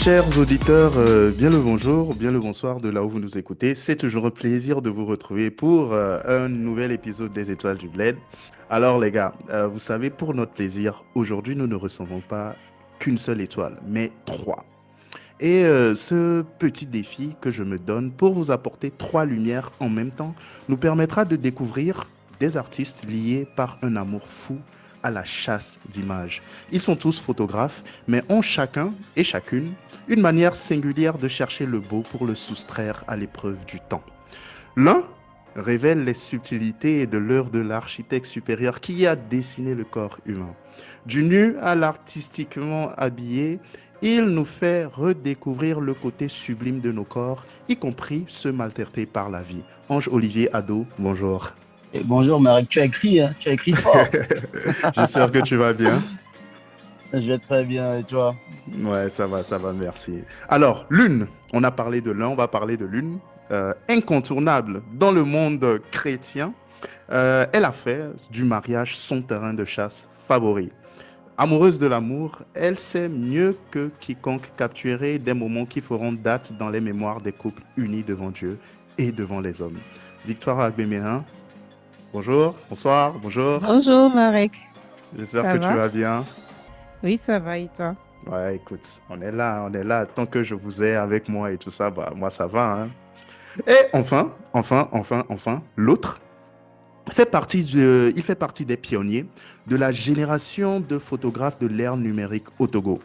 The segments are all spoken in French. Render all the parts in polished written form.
Chers auditeurs, bien le bonjour, bien le bonsoir de là où vous nous écoutez. C'est toujours un plaisir de vous retrouver pour un nouvel épisode des Étoiles du Bled. Alors les gars, vous savez, pour notre plaisir, aujourd'hui nous ne recevons pas qu'une seule étoile, mais trois. Et ce petit défi que je me donne pour vous apporter trois lumières en même temps nous permettra de découvrir des artistes liés par un amour fou à la chasse d'images. Ils sont tous photographes, mais ont chacun et chacune une manière singulière de chercher le beau pour le soustraire à l'épreuve du temps. L'un révèle les subtilités de l'œuvre de l'architecte supérieur qui a dessiné le corps humain. Du nu à l'artistiquement habillé, il nous fait redécouvrir le côté sublime de nos corps, y compris ceux maltraités par la vie. Ange Olivier Ado, bonjour. Et bonjour Marek, tu as écrit fort. J'espère que tu vas bien. Je vais très bien et toi? Ouais, ça va, merci. Alors, l'une, on a parlé de l'un, on va parler de l'une, incontournable dans le monde chrétien. Elle a fait du mariage son terrain de chasse favori. Amoureuse de l'amour, elle sait mieux que quiconque capturer des moments qui feront date dans les mémoires des couples unis devant Dieu et devant les hommes. Victoire Agbéméhin, bonjour, bonsoir, bonjour. Bonjour Marek, J'espère ça que tu va? vas bien. Oui, ça va et toi? Ouais, écoute, on est là, on est là. Tant que je vous ai avec moi et tout ça, bah, moi, ça va, hein. Et enfin, l'autre il fait partie des pionniers de la génération de photographes de l'ère numérique au Togo.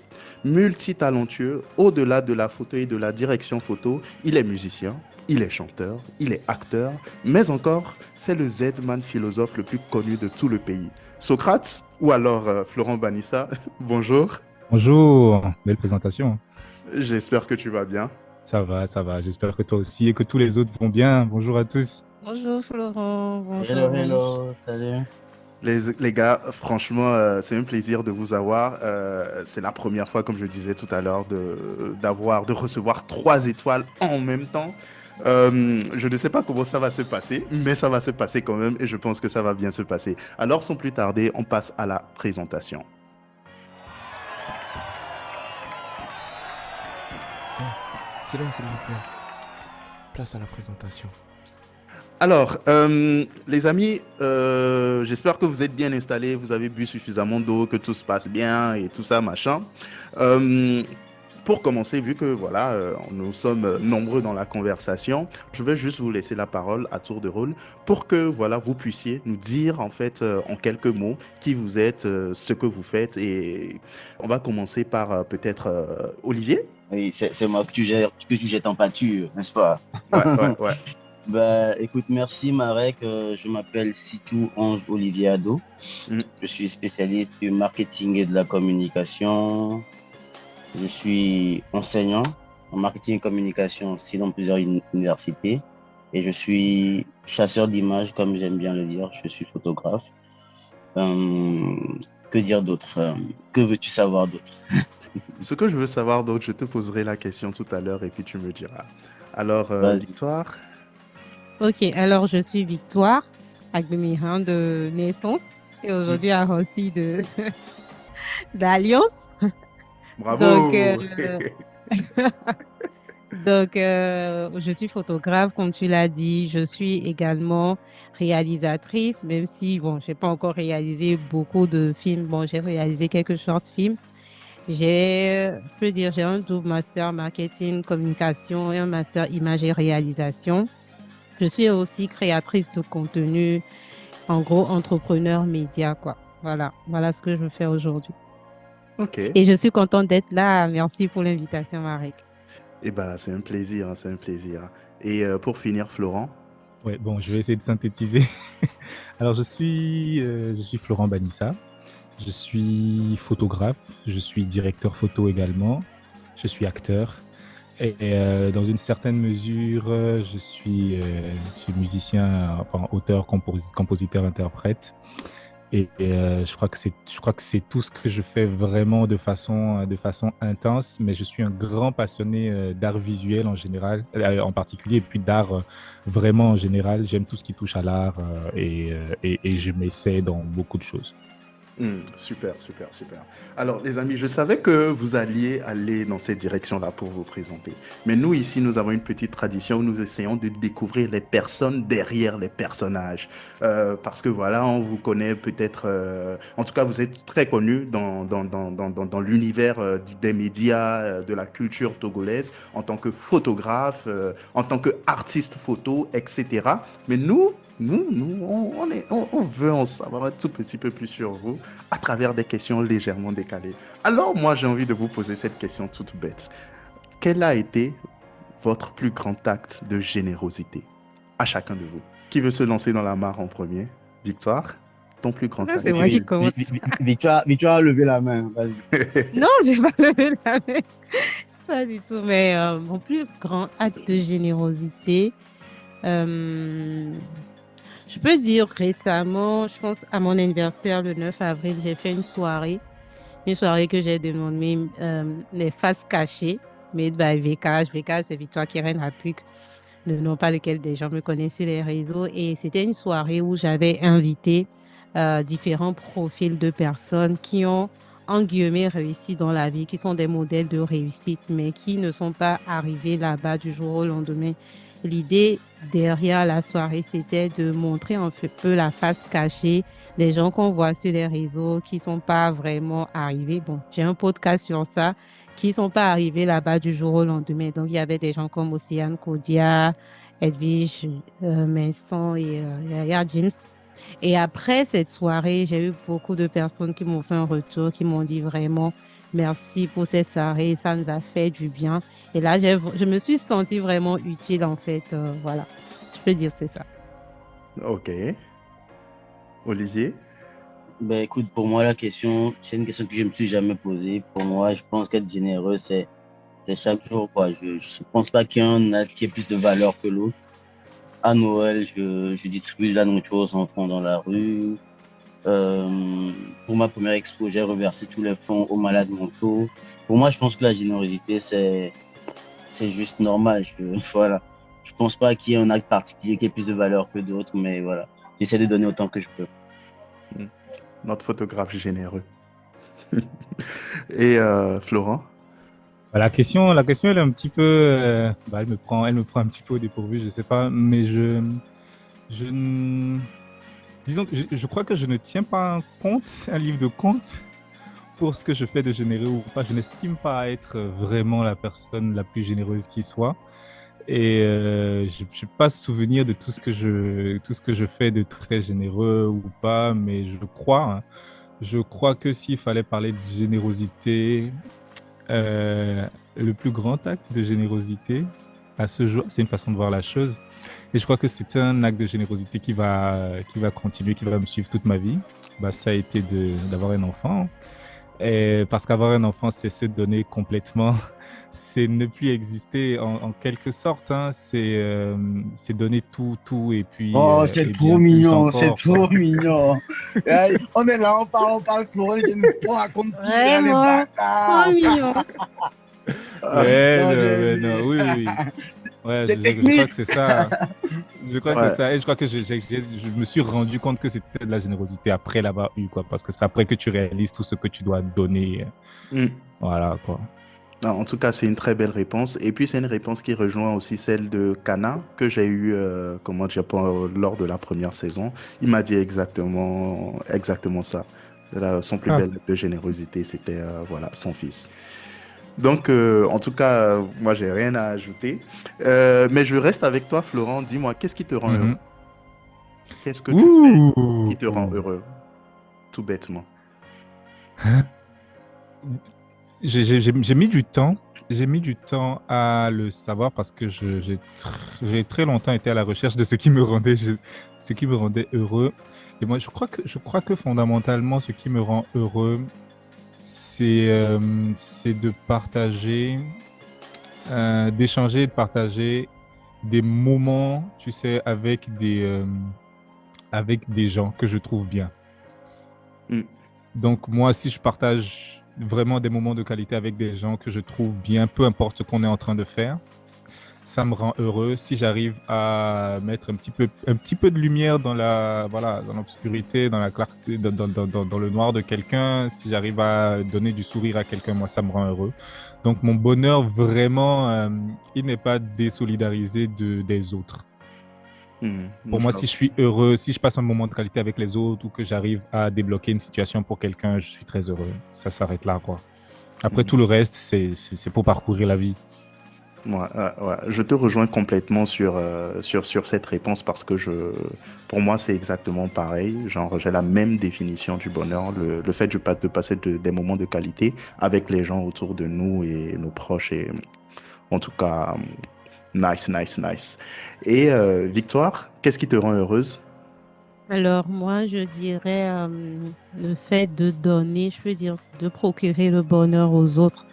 Multitalentueux, au-delà de la photo et de la direction photo, il est musicien, il est chanteur, il est acteur, mais encore, c'est le Z-man philosophe le plus connu de tout le pays. Socrate, ou alors Florent Banissa, bonjour. Bonjour, belle présentation. J'espère que tu vas bien. Ça va. J'espère que toi aussi et que tous les autres vont bien. Bonjour à tous. Bonjour Florent, Hello, bonjour Ange. hello, salut. Les gars, franchement, c'est un plaisir de vous avoir. C'est la première fois, comme je disais tout à l'heure, de recevoir trois étoiles en même temps. Je ne sais pas comment ça va se passer, mais ça va se passer quand même et je pense que ça va bien se passer. Alors, sans plus tarder, on passe à la présentation. Silence, s'il vous plaît. Place à la présentation. Alors, les amis, j'espère que vous êtes bien installés, vous avez bu suffisamment d'eau, que tout se passe bien et tout ça, machin. Pour commencer, vu que voilà, nous sommes nombreux dans la conversation, je vais juste vous laisser la parole à tour de rôle pour que voilà, vous puissiez nous dire en fait en quelques mots qui vous êtes, ce que vous faites. Et on va commencer par peut-être Olivier. Oui, c'est moi que tu jettes en pâture, n'est-ce pas? Ouais. Bah, écoute, merci Marek. Je m'appelle Sitou Ange Olivier Ado. Mm. Je suis spécialiste du marketing et de la communication. Je suis enseignant en marketing et communication aussi dans plusieurs universités. Et je suis chasseur d'images, comme j'aime bien le dire. Je suis photographe. Que dire d'autre? Que veux-tu savoir d'autre? Ce que je veux savoir d'autre, je te poserai la question tout à l'heure et puis tu me diras. Alors, Vas-y. Victoire. Ok, alors je suis Victoire, Agbemihan de naissance et aujourd'hui aussi de d'Alliance. Bravo! Donc, je suis photographe, comme tu l'as dit. Je suis également réalisatrice, même si, bon, j'ai pas encore réalisé beaucoup de films. Bon, j'ai réalisé quelques short films. Je peux dire, j'ai un double master marketing, communication et un master image et réalisation. Je suis aussi créatrice de contenu, en gros, entrepreneur média, quoi. Voilà ce que je fais aujourd'hui. Ok. Et je suis contente d'être là. Merci pour l'invitation, Marek. Eh ben, c'est un plaisir, hein, c'est un plaisir. Et pour finir, Florent. Ouais, bon, je vais essayer de synthétiser. Alors, je suis Florent Banissa. Je suis photographe. Je suis directeur photo également. Je suis acteur. Dans une certaine mesure, je suis musicien, enfin auteur, compositeur, interprète. Je crois que c'est tout ce que je fais vraiment de façon intense, mais je suis un grand passionné d'art visuel en général, en particulier, et puis d'art vraiment en général. J'aime tout ce qui touche à l'art et je m'essaie dans beaucoup de choses. Super, super, super. Alors, les amis, je savais que vous alliez aller dans cette direction-là pour vous présenter. Mais nous, ici, nous avons une petite tradition où nous essayons de découvrir les personnes derrière les personnages. Parce que voilà, on vous connaît peut-être, en tout cas, vous êtes très connu dans l'univers des médias, de la culture togolaise, en tant que photographe, en tant qu'artiste photo, etc. Mais on veut en savoir un tout petit peu plus sur vous à travers des questions légèrement décalées. Alors, moi, j'ai envie de vous poser cette question toute bête. Quel a été votre plus grand acte de générosité à chacun de vous? Qui veut se lancer dans la mare en premier? Victoire, ton plus grand Là, acte. c'est moi qui commence. Victoire a levé la main. Vas-y. Non, j'ai pas levé la main. Pas du tout. Mais mon plus grand acte de générosité, euh, je peux dire récemment, je pense à mon anniversaire le 9 avril, j'ai fait une soirée que j'ai dénommée les faces cachées, made by VK. VK, c'est Victoire Keren Rapuk, le nom par lequel des gens me connaissent sur les réseaux. Et c'était une soirée où j'avais invité différents profils de personnes qui ont, en guillemets, réussi dans la vie, qui sont des modèles de réussite, mais qui ne sont pas arrivés là-bas du jour au lendemain. L'idée derrière la soirée, c'était de montrer un peu la face cachée des gens qu'on voit sur les réseaux qui ne sont pas vraiment arrivés. Bon, j'ai un podcast sur ça, qui ne sont pas arrivés là-bas du jour au lendemain. Donc, il y avait des gens comme Océane Kodia, Edwige Vincent et Yaya James. Et après cette soirée, j'ai eu beaucoup de personnes qui m'ont fait un retour, qui m'ont dit vraiment merci pour cette soirée, ça nous a fait du bien. Et là, je me suis sentie vraiment utile en fait. Voilà, je peux dire c'est ça. Ok. Olivier? Ben, écoute, pour moi, la question, c'est une question que je me suis jamais posée. Pour moi, je pense qu'être généreux, c'est chaque jour, quoi. Je pense pas qu'il y ait un acte qui ait plus de valeur que l'autre. À Noël, je distribue de la nourriture aux enfants dans la rue. Pour ma première expo, j'ai reversé tous les fonds aux malades mentaux. Pour moi, je pense que la générosité, c'est juste normal. Voilà. Je pense pas qu'il y ait un acte particulier qui ait plus de valeur que d'autres, mais voilà. J'essaie de donner autant que je peux. Notre photographe généreux. Et Florent? Bah, la question, elle est un petit peu, elle me prend un petit peu au dépourvu, je sais pas, mais je, n- disons que je crois que je ne tiens pas un livre de compte pour ce que je fais de généreux ou pas. Je n'estime pas être vraiment la personne la plus généreuse qui soit. Et je n'ai pas souvenir de tout ce que je fais de très généreux ou pas, mais je crois que s'il fallait parler de générosité, euh, le plus grand acte de générosité à ce jour, c'est une façon de voir la chose. Et je crois que c'est un acte de générosité qui va continuer, qui va me suivre toute ma vie. Bah, ça a été d'avoir un enfant. Et parce qu'avoir un enfant, c'est se donner complètement, c'est ne plus exister en quelque sorte. Hein. C'est donner tout, tout Oh, c'est et trop bien plus mignon, c'est encore, quoi. trop mignon. Aïe, on est là, on parle, Florent, il vient nous raconter les Vraiment, trop bâtards. mignon. Non, Mais non, oui, oui, oui. Ouais, c'est je crois technique. que c'est ça. Je crois que c'est Ouais. ça. Et je crois que je me suis rendu compte que c'était de la générosité après l'avoir eu, quoi. Parce que c'est après que tu réalises tout ce que tu dois donner. Mm. Voilà, quoi. Non, en tout cas, c'est une très belle réponse. Et puis, c'est une réponse qui rejoint aussi celle de Kana, que j'ai eue comment dire, lors de la première saison. Il m'a dit exactement ça. Son plus Ah. bel acte de générosité, c'était voilà, son fils. Donc, en tout cas, moi, j'ai rien à ajouter. Mais je reste avec toi, Florent. Dis-moi, qu'est-ce qui te rend heureux? Mhm. Qu'est-ce que tu fais qui Ouh. te rend heureux, tout bêtement? J'ai mis du temps. J'ai mis du temps à le savoir parce que j'ai très longtemps été à la recherche de ce qui me ce qui me rendait heureux. Et moi, je crois que fondamentalement, ce qui me rend heureux, c'est de partager d'échanger, de partager des moments, tu sais, avec des gens que je trouve bien. Mm. Donc, moi, si je partage vraiment des moments de qualité avec des gens que je trouve bien, peu importe ce qu'on est en train de faire, ça me rend heureux. Si j'arrive à mettre un petit peu de lumière dans voilà, dans l'obscurité, dans la clarté, dans le noir de quelqu'un, si j'arrive à donner du sourire à quelqu'un, moi, ça me rend heureux. Donc, mon bonheur, vraiment, il n'est pas désolidarisé des autres. Pour moi, si je suis heureux, si je passe un moment de qualité avec les autres ou que j'arrive à débloquer une situation pour quelqu'un, je suis très heureux. Ça s'arrête là, quoi. Après, tout le reste, c'est pour parcourir la vie. Ouais, ouais. Je te rejoins complètement sur cette réponse parce que pour moi, c'est exactement pareil. Genre, j'ai la même définition du bonheur, le fait de passer des moments de qualité avec les gens autour de nous et nos proches. Et en tout cas, nice, nice, nice. Et Victoire, qu'est-ce qui te rend heureuse? Alors, moi, je dirais le fait de donner, je veux dire, de procurer le bonheur aux autres.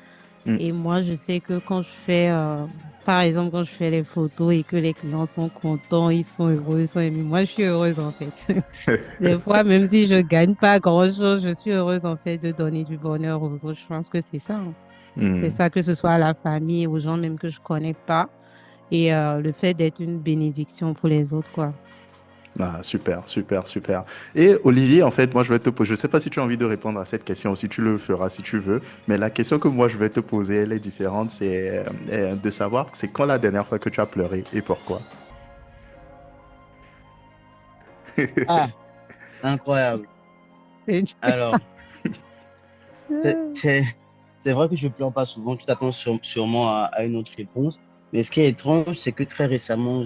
Mm. Et moi, je sais que quand je fais, par exemple, quand je fais les photos et que les clients sont contents, ils sont heureux, ils sont émus, moi, je suis heureuse en fait. Des fois, même si je gagne pas grand-chose, je suis heureuse en fait de donner du bonheur aux autres. Je pense que c'est ça, hein. C'est Mm. ça, que ce soit à la famille, aux gens même que je connais pas. Et le fait d'être une bénédiction pour les autres, quoi. Ah, super, super, super. Et Olivier, en fait, moi, je vais te poser, je ne sais pas si tu as envie de répondre à cette question ou si tu le feras si tu veux, mais la question que moi, je vais te poser, elle est différente, c'est de savoir, c'est quand la dernière fois que tu as pleuré et pourquoi? Ah, incroyable. Alors, c'est c'est- c'est vrai que je ne pleure pas souvent. Tu t'attends sûrement à une autre réponse. Mais ce qui est étrange, c'est que très récemment,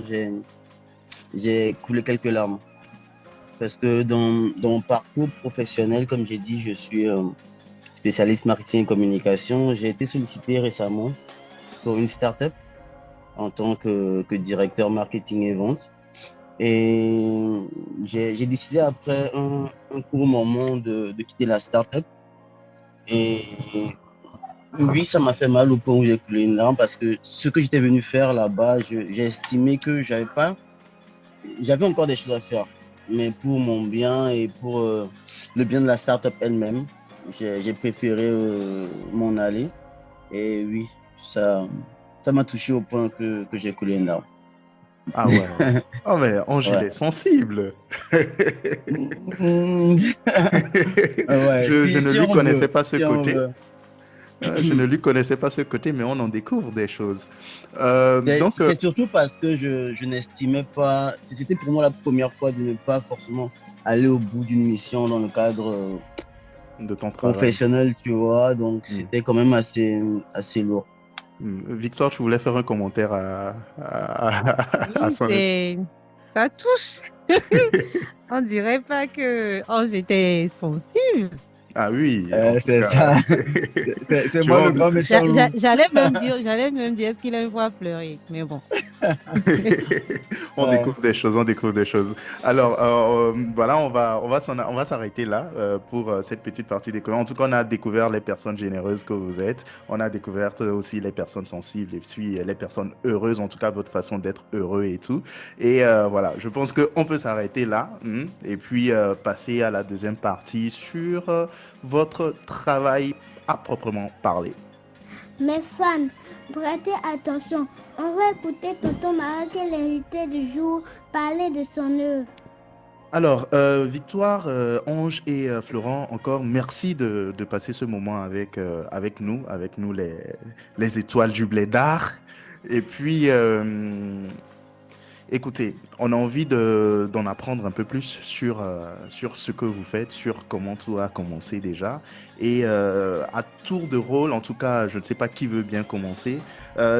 j'ai coulé quelques larmes. Parce que dans mon parcours professionnel, comme j'ai dit, je suis spécialiste marketing et communication. J'ai été sollicité récemment pour une startup en tant que directeur marketing et vente. Et j'ai décidé après un court moment de quitter la startup. Et oui, ça m'a fait mal au point où j'ai coulé une larme parce que ce que j'étais venu faire là-bas, j'ai estimé que j'avais encore des choses à faire. Mais pour mon bien et pour le bien de la startup elle-même, j'ai préféré m'en aller. Et oui, ça, ça m'a touché au point que j'ai coulé une larme. Ah ouais. Oh mais Ange, il Ouais. est sensible. Mm. Ouais, Je ne si lui on connaissais veut, pas ce si on côté. veut. Je ne lui connaissais pas ce côté, mais on en découvre des choses. C'est Donc, c'est surtout parce que je n'estimais pas, c'était pour moi la première fois de ne pas forcément aller au bout d'une mission dans le cadre de ton travail. professionnel, tu vois, donc Hmm. c'était quand même assez lourd. Victoire, tu voulais faire un commentaire à Oui, son... ça touche. On dirait pas que j'étais sensible. Ah oui, en tout C'est cas. ça, c'est Tu moi vois, le grand méchant loup. J'allais même dire, est-ce qu'il a une voix pleurer? Mais bon. on Ouais. découvre des choses, on découvre des choses. Alors, voilà, on va s'arrêter là pour cette petite partie découverte. En tout cas, on a découvert les personnes généreuses que vous êtes. On a découvert aussi les personnes sensibles et puis les personnes heureuses, en tout cas, votre façon d'être heureux et tout. Et voilà, je pense qu'on peut s'arrêter là et puis passer à la deuxième partie sur votre travail à proprement parler. Mes fans, prêtez attention. On va écouter Tonton Mara, qui est l'invité du jour, parler de son œuvre. Alors, Victoire, Ange et Florent, encore merci de passer ce moment avec nous les étoiles du Blédard. Et puis, écoutez, on a envie d'en apprendre un peu plus sur ce que vous faites, sur comment tout a commencé déjà. Et à tour de rôle, en tout cas, je ne sais pas qui veut bien commencer.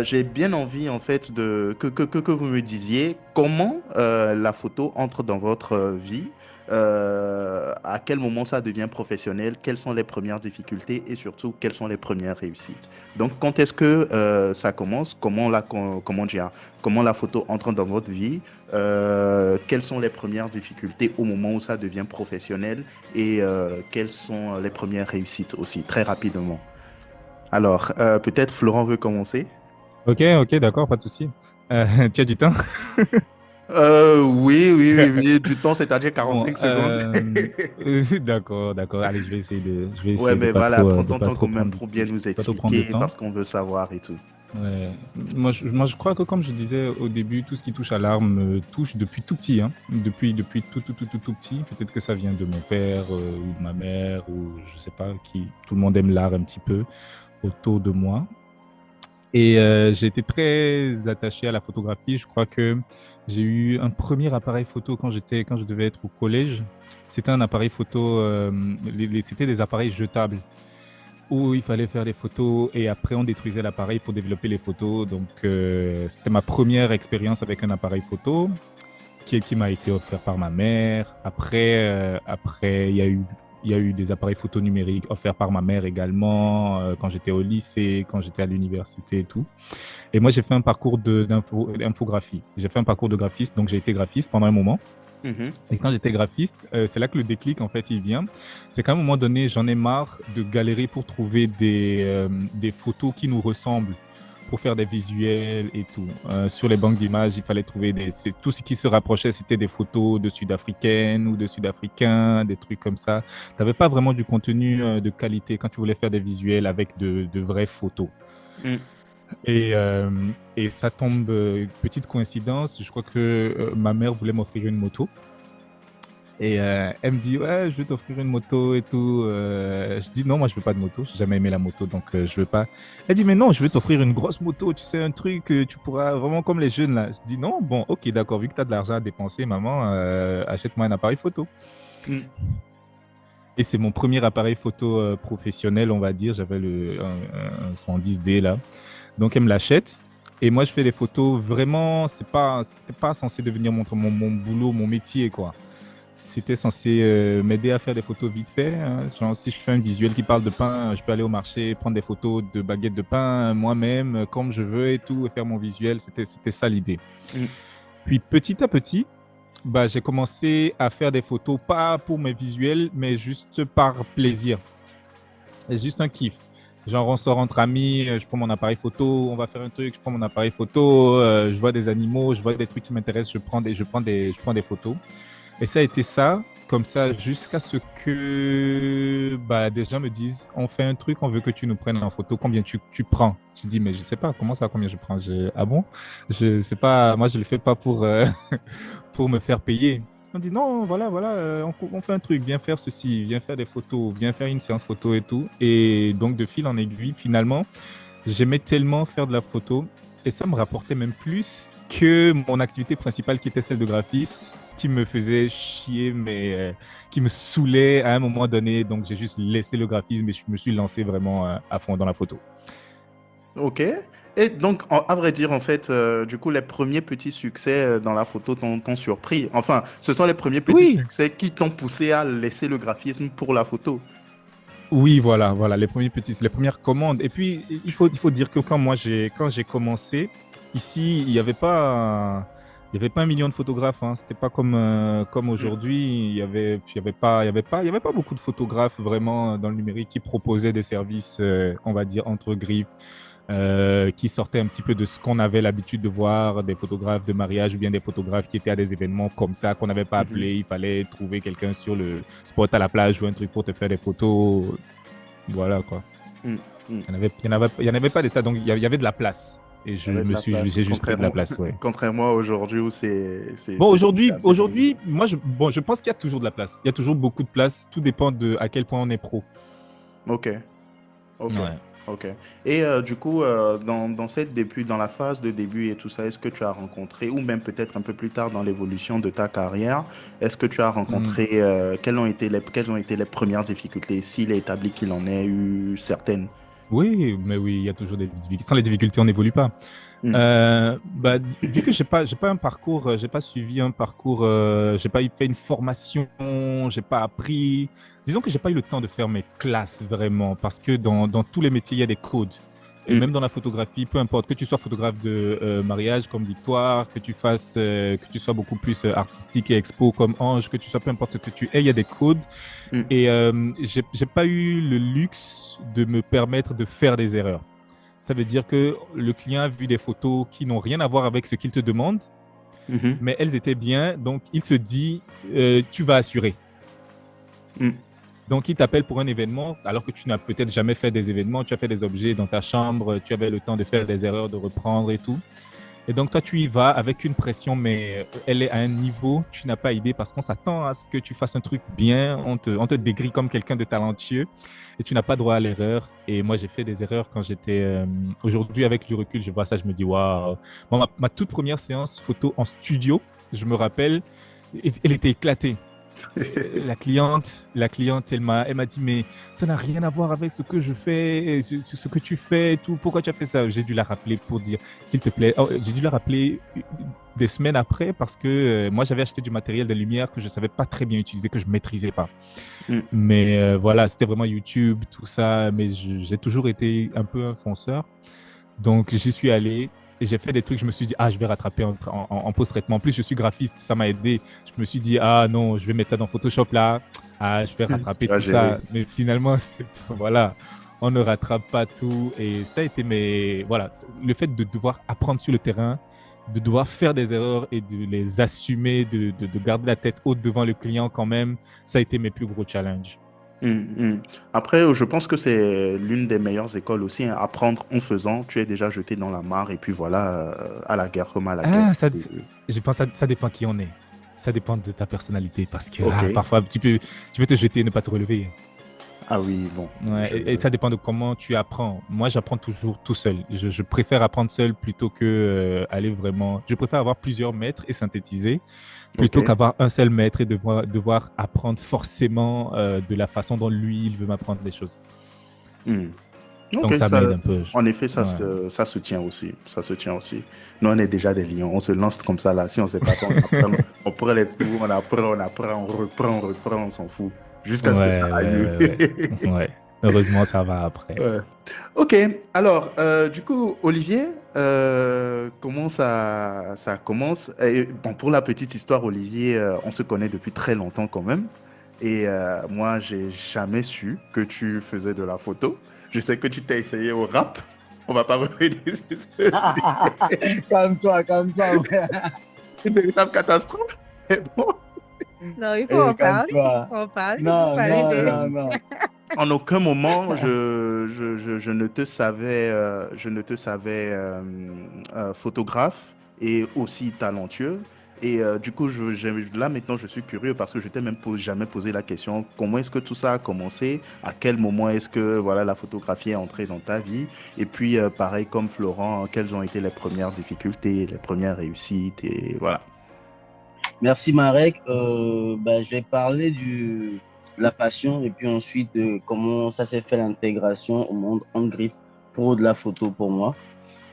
J'ai bien envie, en fait, que vous me disiez comment la photo entre dans votre vie, à quel moment ça devient professionnel, quelles sont les premières difficultés et surtout, quelles sont les premières réussites. Donc, quand est-ce que ça commence? Comment la photo entre dans votre vie, quelles sont les premières difficultés au moment où ça devient professionnel et quelles sont les premières réussites aussi, très rapidement. Alors, peut-être Florent veut commencer. Ok, d'accord, pas de souci. Tu as du temps? Oui, du temps, c'est-à-dire Bon, 45 secondes. d'accord. Allez, je vais Ouais, essayer mais voilà, prends de ton pas temps trop quand même prendre, pour bien nous pas trop prendre de expliquer temps. parce qu'on veut savoir et tout. Ouais. Moi, je crois que comme je disais au début, tout ce qui touche à l'art me touche depuis tout petit, hein. Depuis tout petit. Peut-être que ça vient de mon père ou de ma mère ou je sais pas qui. Tout le monde aime l'art un petit peu autour de moi. Et j'ai été très attaché à la photographie. Je crois que j'ai eu un premier appareil photo quand je devais être au collège. C'était un appareil photo, c'était des appareils jetables où il fallait faire des photos et après on détruisait l'appareil pour développer les photos. Donc c'était ma première expérience avec un appareil photo qui m'a été offert par ma mère. Après il y a eu des appareils photo numériques offerts par ma mère également quand j'étais au lycée, quand j'étais à l'université et tout. Et moi, j'ai fait un parcours d'infographie. J'ai fait un parcours de graphiste, donc j'ai été graphiste pendant un moment. Mhm. Et quand j'étais graphiste, c'est là que le déclic, en fait, il vient. C'est qu'à un moment donné, j'en ai marre de galérer pour trouver des photos qui nous ressemblent pour faire des visuels et tout. Sur les banques d'images, il fallait trouver tout ce qui se rapprochait, c'était des photos de Sud-Africaines ou de Sud-Africains, des trucs comme ça. Tu n'avais pas vraiment du contenu de qualité quand tu voulais faire des visuels avec de vraies photos. Mm. Et, euh, et ça tombe, petite coïncidence, je crois que ma mère voulait m'offrir une moto. Et elle me dit, ouais, je vais t'offrir une moto et tout. Je dis, non, moi, je veux pas de moto. J'ai jamais aimé la moto, donc je veux pas. Elle dit, mais non, je vais t'offrir une grosse moto. Tu sais, un truc que tu pourras vraiment comme les jeunes là. Je dis, non, bon, ok, d'accord. Vu que tu as de l'argent à dépenser, maman, achète-moi un appareil photo. Mm. Et c'est mon premier appareil photo professionnel, on va dire. J'avais un 110D là. Donc, elle me l'achète. Et moi, je fais des photos vraiment, c'était pas censé devenir mon boulot, mon métier, quoi. C'était censé m'aider à faire des photos vite fait, hein. Genre, si je fais un visuel qui parle de pain, je peux aller au marché, prendre des photos de baguettes de pain moi-même, comme je veux et tout, et faire mon visuel. C'était ça l'idée. Mm. Puis petit à petit, bah, j'ai commencé à faire des photos, pas pour mes visuels, mais juste par plaisir. C'est juste un kiff. Genre, on sort entre amis, je prends mon appareil photo, on va faire un truc, je prends mon appareil photo, je vois des animaux, je vois des trucs qui m'intéressent, je prends des photos. Et ça a été ça, comme ça, jusqu'à ce que bah, des gens me disent, on fait un truc, on veut que tu nous prennes en photo, combien tu prends? Je dis, mais je sais pas, comment ça, combien je prends? Ah bon? Je sais pas, moi je le fais pas pour, pour me faire payer. On dit, non, voilà, on fait un truc, viens faire ceci, viens faire des photos, viens faire une séance photo et tout. Et donc, de fil en aiguille, finalement, j'aimais tellement faire de la photo et ça me rapportait même plus que mon activité principale qui était celle de graphiste, qui me faisait chier, mais qui me saoulait à un moment donné. Donc j'ai juste laissé le graphisme et je me suis lancé vraiment à fond dans la photo. Ok. Et donc, à vrai dire, en fait, du coup, les premiers petits succès dans la photo t'ont surpris. Enfin, ce sont les premiers petits Oui, succès qui t'ont poussé à laisser le graphisme pour la photo. oui, voilà, les premières commandes. Et puis, il faut dire que quand j'ai commencé, ici, il y avait pas un million de photographes, hein. C'était pas comme, comme Mm. aujourd'hui. Il y avait pas beaucoup de photographes vraiment dans le numérique qui proposaient des services, on va dire, entre griffes, qui sortaient un petit peu de ce qu'on avait l'habitude de voir, des photographes de mariage ou bien des photographes qui étaient à des événements comme ça qu'on n'avait pas Mhm. appelé. Il fallait trouver quelqu'un sur le spot à la plage ou un truc pour te faire des photos. Voilà, quoi. Mm. Mm. Il y en avait pas d'état, donc il y avait de la place. Et Il y avait de la place, j'ai juste pris de la place, ouais. contrairement à aujourd'hui où Bon, c'est assez limité. je pense qu'il y a toujours de la place. Il y a toujours beaucoup de place. Tout dépend de à quel point on est pro. Ok, ok, Ouais. ok. Et du coup, dans cette début, dans la phase de début et tout ça, est-ce que tu as rencontré, ou même peut-être un peu plus tard dans l'évolution de ta carrière, est-ce que tu as Hmm. rencontré, quelles ont été les premières difficultés, s'il est établi qu'il en ait eu certaines? Oui, mais oui, il y a toujours des difficultés. Sans les difficultés, on n'évolue pas. Hmm. Bah, vu que j'ai pas un parcours, j'ai pas suivi un parcours, j'ai pas fait une formation, j'ai pas appris. Disons que j'ai pas eu le temps de faire mes classes vraiment, parce que dans tous les métiers, il y a des codes. Et Hmm. même dans la photographie, peu importe que tu sois photographe de mariage comme Victoire, que tu fasses, que tu sois beaucoup plus artistique et expo comme Ange, que tu sois peu importe ce que tu es, il y a des codes. Hmm. Et j'ai pas eu le luxe de me permettre de faire des erreurs. Ça veut dire que le client a vu des photos qui n'ont rien à voir avec ce qu'il te demande, Mhm. mais elles étaient bien, donc il se dit, tu vas assurer. Mm. Donc, il t'appelle pour un événement, alors que tu n'as peut-être jamais fait des événements, tu as fait des objets dans ta chambre, tu avais le temps de faire des erreurs, de reprendre et tout. Et donc, toi, tu y vas avec une pression, mais elle est à un niveau, tu n'as pas idée, parce qu'on s'attend à ce que tu fasses un truc bien, on te décrit comme quelqu'un de talentueux, et tu n'as pas droit à l'erreur. Et moi, j'ai fait des erreurs quand j'étais... aujourd'hui, avec du recul, je vois ça, je me dis, waouh. Bon, ma toute première séance photo en studio, je me rappelle, elle était éclatée. La cliente, elle m'a dit, mais ça n'a rien à voir avec ce que je fais, ce que tu fais, et tout. Pourquoi tu as fait ça? J'ai dû la rappeler pour dire, s'il te plaît. Oh, j'ai dû la rappeler des semaines après parce que moi, j'avais acheté du matériel de lumière que je ne savais pas très bien utiliser, que je ne maîtrisais pas. Mm. Mais voilà, c'était vraiment YouTube, tout ça. Mais j'ai toujours été un peu un fonceur. Donc, j'y suis allé et j'ai fait des trucs. Je me suis dit, ah, je vais rattraper en post-traitement. En plus, je suis graphiste, ça m'a aidé. Je me suis dit, ah non, je vais mettre ça dans Photoshop là. Ah, je vais rattraper Tu vas tout ça. gérer. Mais finalement, voilà, on ne rattrape pas tout. Et ça a été voilà, le fait de devoir apprendre sur le terrain, de devoir faire des erreurs et de les assumer, de garder la tête haute devant le client quand même, ça a été mes plus gros challenges. Après, je pense que c'est l'une des meilleures écoles aussi, hein. Apprendre en faisant, tu es déjà jeté dans la mare et puis voilà, à la guerre comme à la guerre. Ah, je pense que ça dépend qui on est. Ça dépend de ta personnalité parce que Ok. parfois tu peux te jeter et ne pas te relever. Ah oui, bon. Ouais, Je- et ça dépend de comment tu apprends. Moi, j'apprends toujours tout seul. Je préfère apprendre seul plutôt que aller vraiment. Je préfère avoir plusieurs maîtres et synthétiser Ok. plutôt qu'avoir un seul maître et devoir apprendre forcément de la façon dont lui, il veut m'apprendre des choses. Hmm. Ok, Donc, ça m'aide un peu. en effet, Ouais. ça se tient aussi. Ça se tient aussi. Nous, on est déjà des lions. On se lance comme ça là. Si on ne sait pas quoi, on prend les cours, on reprend, on s'en fout. Jusqu'à ce que ça Ouais, aille ouais, mieux. ouais, ouais. Ouais. Heureusement, ça va après. Ouais. Ok, alors, du coup, Olivier, comment ça commence? Et, bon, pour la petite histoire, Olivier, on se connaît depuis très longtemps quand même. Et moi, j'ai jamais su que tu faisais de la photo. Je sais que tu t'es essayé au rap. On va pas revenir sur ce Calme-toi, calme-toi. une véritable catastrophe. Mais bon, Non, il faut en parler. Il Calme-toi. faut en parler. Il faut Non, parler non, de... non, non. en aucun moment, je ne te savais, photographe et aussi talentueux. Et du coup, là maintenant, je suis curieux parce que je t'ai même jamais posé la question, comment est-ce que tout ça a commencé? À quel moment est-ce que voilà, la photographie est entrée dans ta vie? Et puis, pareil comme Florent, quelles ont été les premières difficultés, les premières réussites? Et voilà. Merci Marek. Je vais parler de la passion et puis ensuite de comment ça s'est fait l'intégration au monde en griffe pro de la photo pour moi.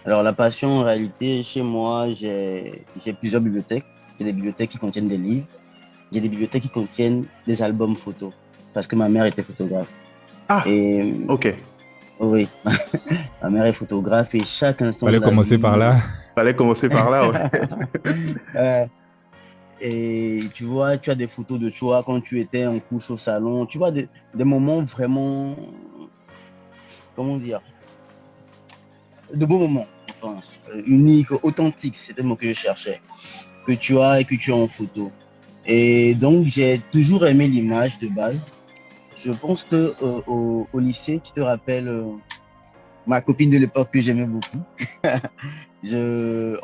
Alors la passion en réalité chez moi j'ai plusieurs bibliothèques. J'ai des bibliothèques qui contiennent des livres. J'ai des bibliothèques qui contiennent des albums photos parce que ma mère était photographe. Ah, Et ok. oui, ma mère est photographe et chaque instant de Fallait la commencer par vie. là. Fallait commencer par là, ouais. euh, Et tu vois, tu as des photos de toi quand tu étais en couche au salon. Tu vois des moments vraiment, comment dire, de beaux moments, enfin, uniques, authentiques, c'était le mot que je cherchais, que tu as et que tu as en photo. Et donc, j'ai toujours aimé l'image de base. Je pense que au lycée, tu te rappelles ma copine de l'époque que j'aimais beaucoup.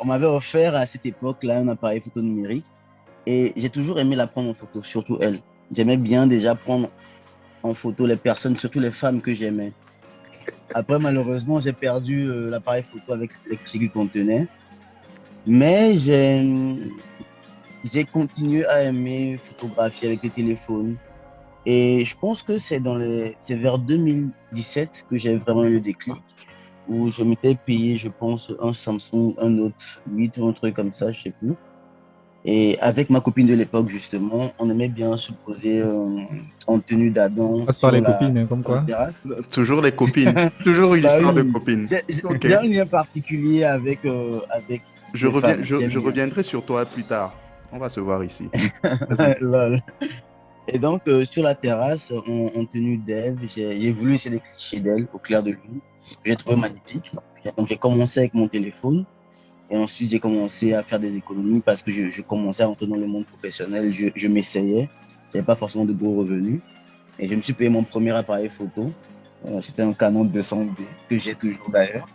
On m'avait offert à cette époque-là un appareil photo numérique. Et j'ai toujours aimé la prendre en photo, surtout elle. J'aimais bien déjà prendre en photo les personnes, surtout les femmes que j'aimais. Après, malheureusement, j'ai perdu l'appareil photo avec cette électricité qu'il contenait. Mais j'ai continué à aimer photographier avec les téléphones. Et je pense que c'est vers 2017 que j'ai vraiment eu le déclic, où je m'étais payé, je pense, un Samsung, un Note 8 ou un truc comme ça, je sais plus. Et avec ma copine de l'époque, justement, on aimait bien se poser en tenue d'Adam Passe par sur les copines, hein, comme sur la quoi. terrasse. Toujours les copines. Toujours une Bah histoire de oui, copines. Ok. j'ai un lien particulier avec les femmes. J'aime Je bien. reviendrai sur toi plus tard. On va se voir ici. Vas-y. Lol. Et donc, sur la terrasse, en tenue d'Ève, j'ai voulu essayer des clichés d'elle au clair de lune. J'ai trouvé magnifique. Donc, j'ai commencé avec mon téléphone. Et ensuite, j'ai commencé à faire des économies parce que je commençais à entrer dans le monde professionnel. Je m'essayais. Je n'avais pas forcément de gros revenus. Et je me suis payé mon premier appareil photo. C'était un Canon 200D que j'ai toujours d'ailleurs.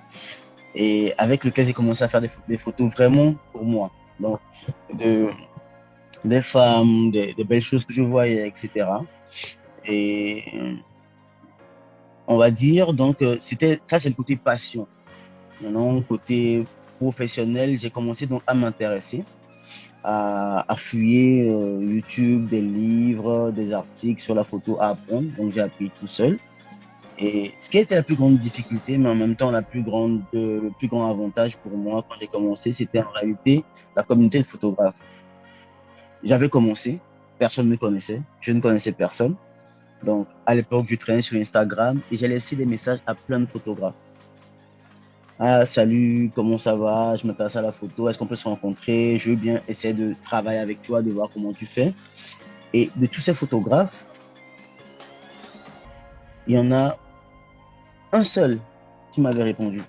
Et avec lequel j'ai commencé à faire des photos vraiment pour moi. Donc, de, des femmes, des belles choses que je voyais, etc. Et on va dire, donc, ça, c'est le côté passion. Maintenant, côté professionnel, j'ai commencé donc à m'intéresser, à fouiller YouTube, des livres, des articles sur la photo, à apprendre. Donc, j'ai appris tout seul. Et ce qui a été la plus grande difficulté, mais en même temps le plus grand avantage pour moi quand j'ai commencé, c'était en réalité la communauté de photographes. J'avais commencé, personne ne me connaissait, je ne connaissais personne. Donc, à l'époque, je traînais sur Instagram et j'ai laissé des messages à plein de photographes. Ah, salut, comment ça va? Je m'intéresse à la photo. Est-ce qu'on peut se rencontrer? Je veux bien essayer de travailler avec toi, de voir comment tu fais. Et de tous ces photographes, il y en a un seul qui m'avait répondu.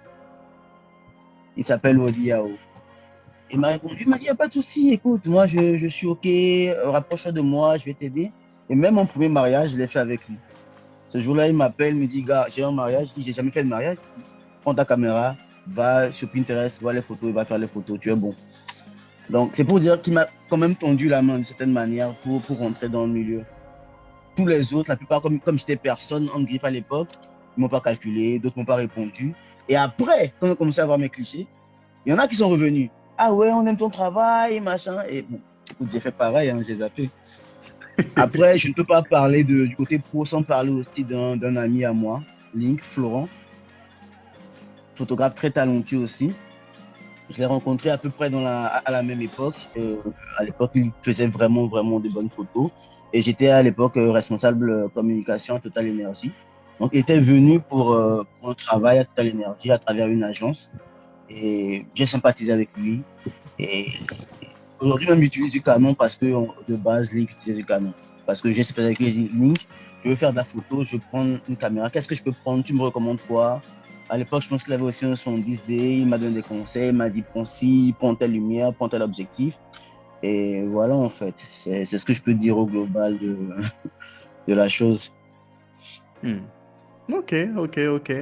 Il s'appelle Wodi Yao. Il m'a répondu, il m'a dit, il n'y a pas de souci, écoute, moi je suis OK, rapproche-toi de moi, je vais t'aider. Et même mon premier mariage, je l'ai fait avec lui. Ce jour-là, il m'appelle, me dit, gars, j'ai un mariage. Je dis, j'ai jamais fait de mariage. Prends ta caméra, va sur Pinterest, vois les photos, il va faire les photos, tu es bon. Donc, c'est pour dire qu'il m'a quand même tendu la main d'une certaine manière pour rentrer dans le milieu. Tous les autres, la plupart, comme j'étais personne en griffe à l'époque, ils m'ont pas calculé, d'autres m'ont pas répondu. Et après, quand on a commencé à voir mes clichés, il y en a qui sont revenus. Ah ouais, on aime ton travail, machin. Et bon, écoute, j'ai fait pareil, hein, j'ai zappé. Après, je ne peux pas parler du côté pro sans parler aussi d'un ami à moi, Link, Florent, photographe très talentueux aussi. Je l'ai rencontré à peu près à la même époque. À l'époque, il faisait vraiment, vraiment de bonnes photos. Et j'étais à l'époque responsable communication à Total Energy. Donc, il était venu pour un travail à Total Energy à travers une agence. Et j'ai sympathisé avec lui. Et aujourd'hui, même, j'utilise du Canon parce que de base, Link utilisait du Canon. Parce que j'ai sympathisé avec Link. Je veux faire de la photo, je prends une caméra. Qu'est-ce que je peux prendre? Tu me recommandes quoi? À l'époque, je pense qu'il avait aussi un 70D. Il m'a donné des conseils. Il m'a dit prends ci, prends telle lumière, prends tel objectif. Et voilà, en fait. C'est ce que je peux dire au global de la chose. Ok, ok, ok.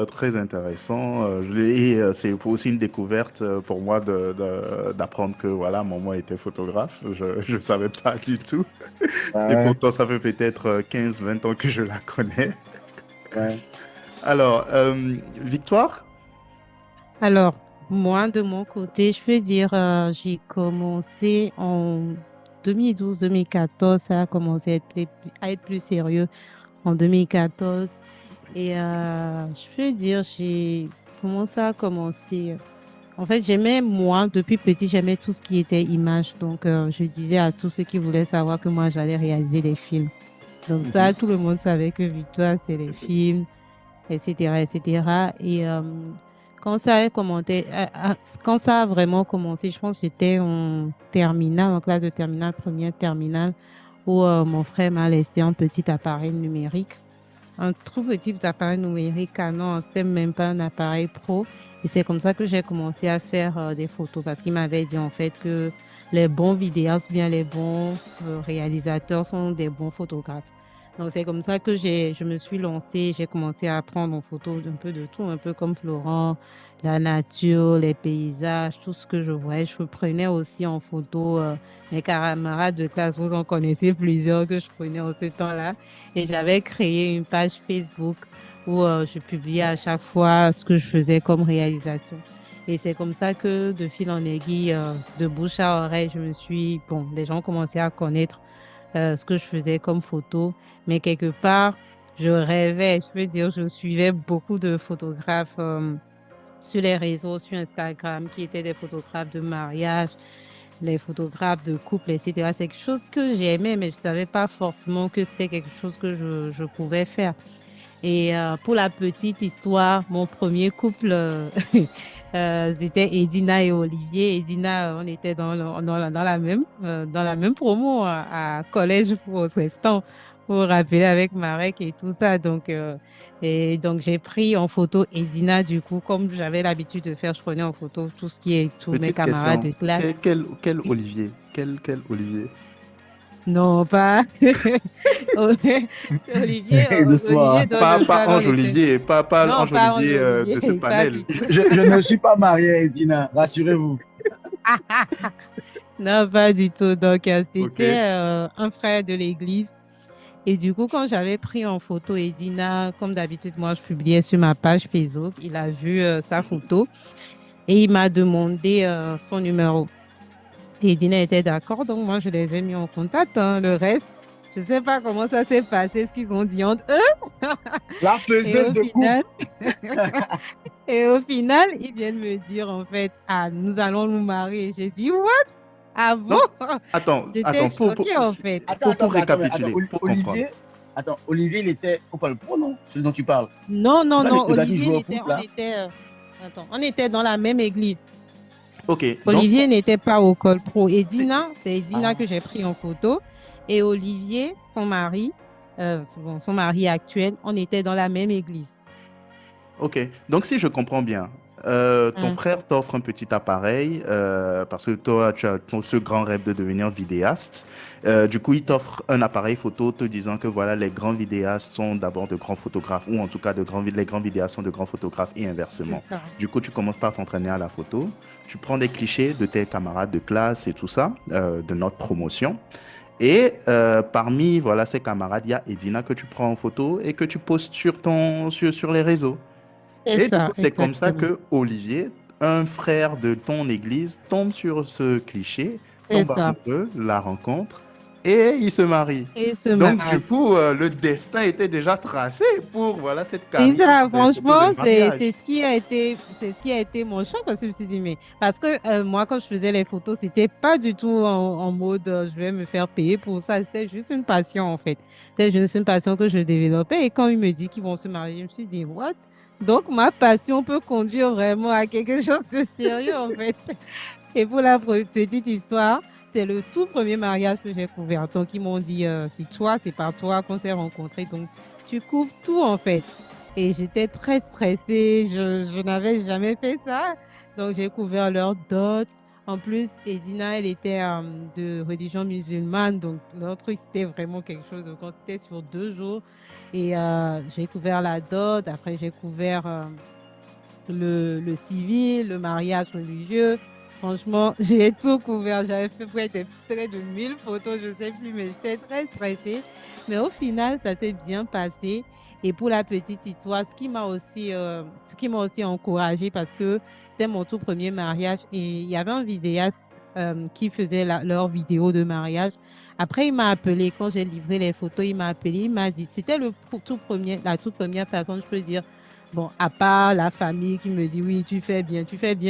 Très intéressant. Et c'est aussi une découverte pour moi d'apprendre que voilà, maman était photographe. Je ne savais pas du tout. Et Ouais, pourtant, ça fait peut-être 15, 20 ans que je la connais. ouais. Alors, Victoire? Alors, moi, de mon côté, je peux dire, j'ai commencé en 2012-2014, ça a commencé à être plus sérieux en 2014. Et je peux dire, comment ça a commencé? En fait, j'aimais, moi, depuis petit, j'aimais tout ce qui était image. Donc, je disais à tous ceux qui voulaient savoir que moi, j'allais réaliser des films. Donc, ça, Mhm. tout le monde savait que Victoire, c'est les films, etc., etc. Et quand ça a commencé, quand ça a vraiment commencé, je pense que j'étais en terminale, en classe de terminale, première terminale, où mon frère m'a laissé un petit appareil numérique, un tout petit appareil numérique Canon, c'était même pas un appareil pro. Et c'est comme ça que j'ai commencé à faire des photos parce qu'il m'avait dit en fait que les bons vidéastes, bien les bons réalisateurs sont des bons photographes. Donc c'est comme ça que je me suis lancée, j'ai commencé à prendre en photo un peu de tout, un peu comme Florent, la nature, les paysages, tout ce que je voyais. Je prenais aussi en photo mes camarades de classe, vous en connaissez plusieurs que je prenais en ce temps-là. Et j'avais créé une page Facebook où je publiais à chaque fois ce que je faisais comme réalisation. Et c'est comme ça que de fil en aiguille, de bouche à oreille, bon, les gens commençaient à connaître ce que je faisais comme photo. Mais quelque part, je rêvais, je veux dire, je suivais beaucoup de photographes sur les réseaux, sur Instagram, qui étaient des photographes de mariage, les photographes de couple, etc. C'est quelque chose que j'aimais, mais je ne savais pas forcément que c'était quelque chose que je pouvais faire. Et pour la petite histoire, mon premier couple, c'était Edina et Olivier. Edina, on était dans la même promo à collège pour l'instant. pour rappeler avec Marek et tout ça. Donc j'ai pris en photo Edina, du coup, comme j'avais l'habitude de faire, je prenais en photo tout ce qui est tous mes Petite camarades question. de classe. Quel Olivier? Quel Olivier? Non, pas Olivier, Doucement. Olivier dont Pas, je pas parle, on Ange était. Olivier, pas Non, Ange pas Ange Olivier de ce Olivier, pas panel. du tout. Je ne suis pas marié, Edina, rassurez-vous. Non, pas du tout. Donc, Ok. c'était un frère de l'église. Et du coup, quand j'avais pris en photo Edina, comme d'habitude, moi, je publiais sur ma page Facebook, il a vu sa photo et il m'a demandé son numéro. Et Edina était d'accord, donc moi, je les ai mis en contact, hein. Le reste, je ne sais pas comment ça s'est passé, ce qu'ils ont dit entre eux. La Et faiseuse au de coupe. final, et au final, ils viennent me dire, en fait, ah, nous allons nous marier. J'ai dit, what? Ah bon? Donc, attends, J'étais choquée, en fait. Attends, pour mais attends, récapituler, pour comprendre. Olivier, il était au Pôle Pro, non? Celui dont tu parles. Non, C'est non, pas non, le gars qui Olivier, joue au foot, là? attends, on était dans la même église. Ok, donc, Olivier n'était pas au col pro. Et c'est- Dina, c'est Dina Ah, que j'ai pris en photo. Et Olivier, son mari actuel, on était dans la même église. ok. Donc, si je comprends bien, ton Hum, frère t'offre un petit appareil parce que toi, tu as ce grand rêve de devenir vidéaste. Du coup, il t'offre un appareil photo te disant que voilà, les grands vidéastes sont d'abord de grands photographes ou en tout cas les grands vidéastes sont de grands photographes et c'est inversement. ça. Du coup, tu commences par t'entraîner à la photo. Tu prends des clichés de tes camarades de classe et tout ça, de notre promotion. Et parmi voilà, ces camarades, il y a Edina que tu prends en photo et que tu postes sur les réseaux. C'est Et du coup, ça, c'est comme ça exactement. que Olivier, un frère de ton église, tombe sur ce cliché, C'est tombe ça. amoureux, la rencontre et il se marie. Et ce Donc, du mari. coup, le destin était déjà tracé pour voilà, cette C'est carrière ça, dans les photos franchement, de mariage. c'est ce qui a été mon choc parce que je me suis dit, mais parce que moi, quand je faisais les photos, c'était pas du tout en mode je vais me faire payer pour ça. C'était juste une passion, en fait. C'était juste une passion que je développais. Et quand il me dit qu'ils vont se marier, je me suis dit, what? Donc, ma passion peut conduire vraiment à quelque chose de sérieux, en fait. Et pour la petite histoire, c'est le tout premier mariage que j'ai couvert. Donc, ils m'ont dit, c'est par toi qu'on s'est rencontrés. Donc, tu couvres tout, en fait. Et j'étais très stressée. Je n'avais jamais fait ça. Donc, j'ai couvert leur dot. En plus, Edina, elle était de religion musulmane. Donc, leur truc, c'était vraiment quelque chose. Donc, on était sur 2 jours. Et j'ai couvert la dot. Après, j'ai couvert le civil, le mariage religieux. Franchement, j'ai tout couvert. J'avais fait près de 1000 photos, je ne sais plus, mais j'étais très stressée. Mais au final, ça s'est bien passé. Et pour la petite histoire, ce qui m'a aussi encouragée parce que c'était mon tout premier mariage et il y avait un vidéaste qui faisait leur vidéo de mariage. Après, il m'a appelé quand j'ai livré les photos. Il m'a appelé, il m'a dit, c'était la toute première personne, je peux dire. Bon, à part la famille qui me dit oui, tu fais bien,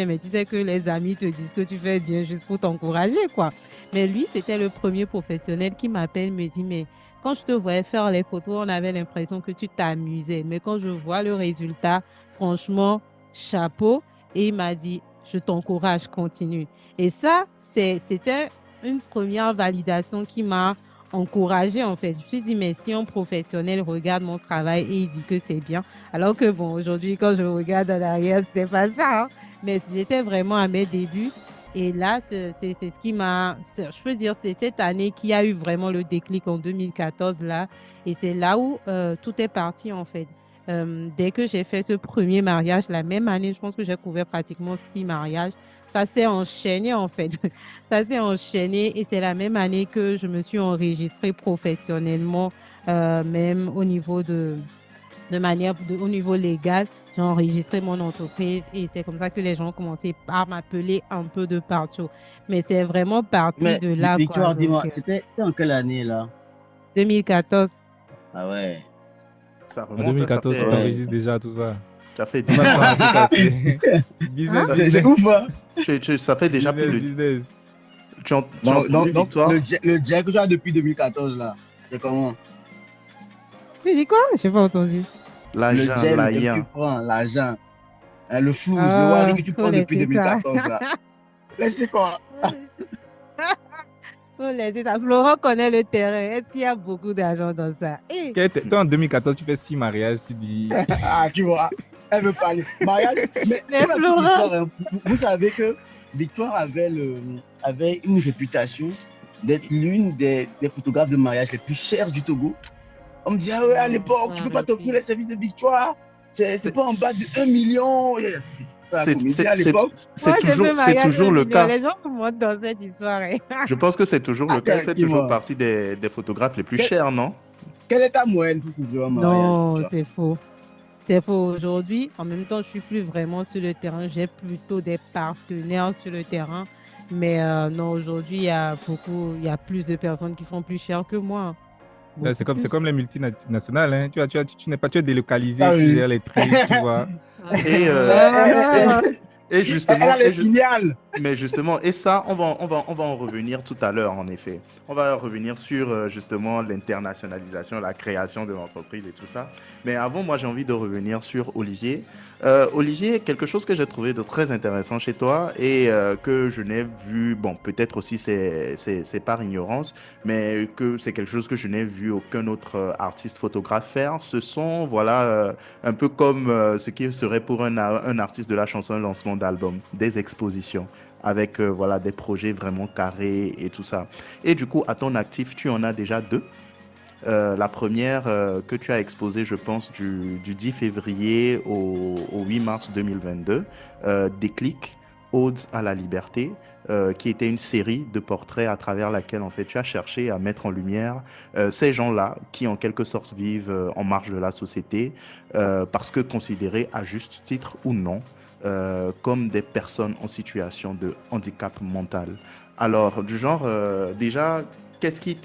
mais tu sais que les amis te disent que tu fais bien juste pour t'encourager, quoi. Mais lui, c'était le premier professionnel qui m'appelle, me dit, mais quand je te voyais faire les photos, on avait l'impression que tu t'amusais. Mais quand je vois le résultat, franchement, chapeau. Et il m'a dit, je t'encourage, continue. Et ça, c'était une première validation qui m'a encouragée, en fait. Je me suis dit, mais si un professionnel regarde mon travail et il dit que c'est bien, alors que bon, aujourd'hui, quand je regarde en arrière, c'était pas ça, hein. Mais j'étais vraiment à mes débuts. Et là, c'est ce qui je peux dire, c'est cette année qui a eu vraiment le déclic en 2014 là. Et c'est là où tout est parti en fait. Dès que j'ai fait ce premier mariage, la même année, je pense que j'ai couvert pratiquement 6 mariages. Ça s'est enchaîné en fait. Ça s'est enchaîné et c'est la même année que je me suis enregistrée professionnellement, même au niveau légal, j'ai enregistré mon entreprise et c'est comme ça que les gens ont commencé par m'appeler un peu de partout. Mais c'est vraiment parti mais de là, quoi. Victoire, Donc, dis-moi, c'était en quelle année, là? 2014. Ah ouais. Ça En remonte, ça 2014, tu fait, Ouais. t'enregistres déjà tout ça. ça fait Combien 10 de ans. temps à s'est passé? Hein? Business, Ça, C'est business, ouf, hein? ça fait déjà plus business, de... business. Tu as entendu Victoire? Le jet que tu as depuis 2014, là, c'est comment? Tu dis quoi? Je n'ai pas entendu. Le L'agent, jet que tu l'ayant. prends, l'argent, hein, le flouze, le wari Ah, que tu faut prends depuis laisser ça. 2014, là. Laissez quoi? On laisse ça. Florent connaît le terrain. Est-ce qu'il y a beaucoup d'argent dans ça? Toi, en 2014, tu fais 6 mariages, tu dis. Ah, tu vois, elle veut parler. Mariage, mais Mais pour la petite Florent, histoire, hein, vous savez que Victoire avait une réputation d'être l'une des photographes de mariage les plus chères du Togo. On me dit, ah ouais, à non, l'époque, faut tu peux pas t'offrir arrêter. les services de Victoire. C'est C'est pas en bas de 1 million. C'est pas la c'est- comédie c'est- à c'est- l'époque. Moi, j'ai fait c'est mariage toujours un le million. cas. Les gens me montrent dans cette histoire. Hein. Je pense que c'est toujours le cas. Elle fait toujours Dis-moi, partie des photographes les plus quelle, chers, non? quelle est ta moyenne pour couvrir un mariage, Non, Victoire? c'est faux. C'est faux. Aujourd'hui, en même temps, je suis plus vraiment sur le terrain. J'ai plutôt des partenaires sur le terrain. Mais non, aujourd'hui, il y a plus de personnes qui font plus cher que moi. C'est Beaucoup comme, c'est plus. comme les multinationales. Hein. Tu n'es pas, tu es délocalisé, Ah tu oui. gères les trucs, tu vois. Et, Ah, et Elle justement, a les filiales. mais justement, et ça, on va en revenir tout à l'heure, en effet. On va revenir sur justement l'internationalisation, la création de l'entreprise et tout ça. Mais avant, moi, j'ai envie de revenir sur Olivier. Olivier, quelque chose que j'ai trouvé de très intéressant chez toi et que je n'ai vu, bon, peut-être aussi c'est par ignorance, mais que c'est quelque chose que je n'ai vu aucun autre artiste photographe faire. Ce sont, voilà, un peu comme ce qui serait pour un artiste de la chanson un lancement d'album, des expositions avec voilà, des projets vraiment carrés et tout ça. Et du coup, à ton actif, tu en as déjà deux. La première que tu as exposée, je pense, du 10 février au 8 mars 2022, Déclic, Odes à la liberté, qui était une série de portraits à travers laquelle en fait, tu as cherché à mettre en lumière ces gens-là qui en quelque sorte vivent en marge de la société parce que considérés à juste titre ou non comme des personnes en situation de handicap mental. Alors, du genre, déjà, qu'est-ce qui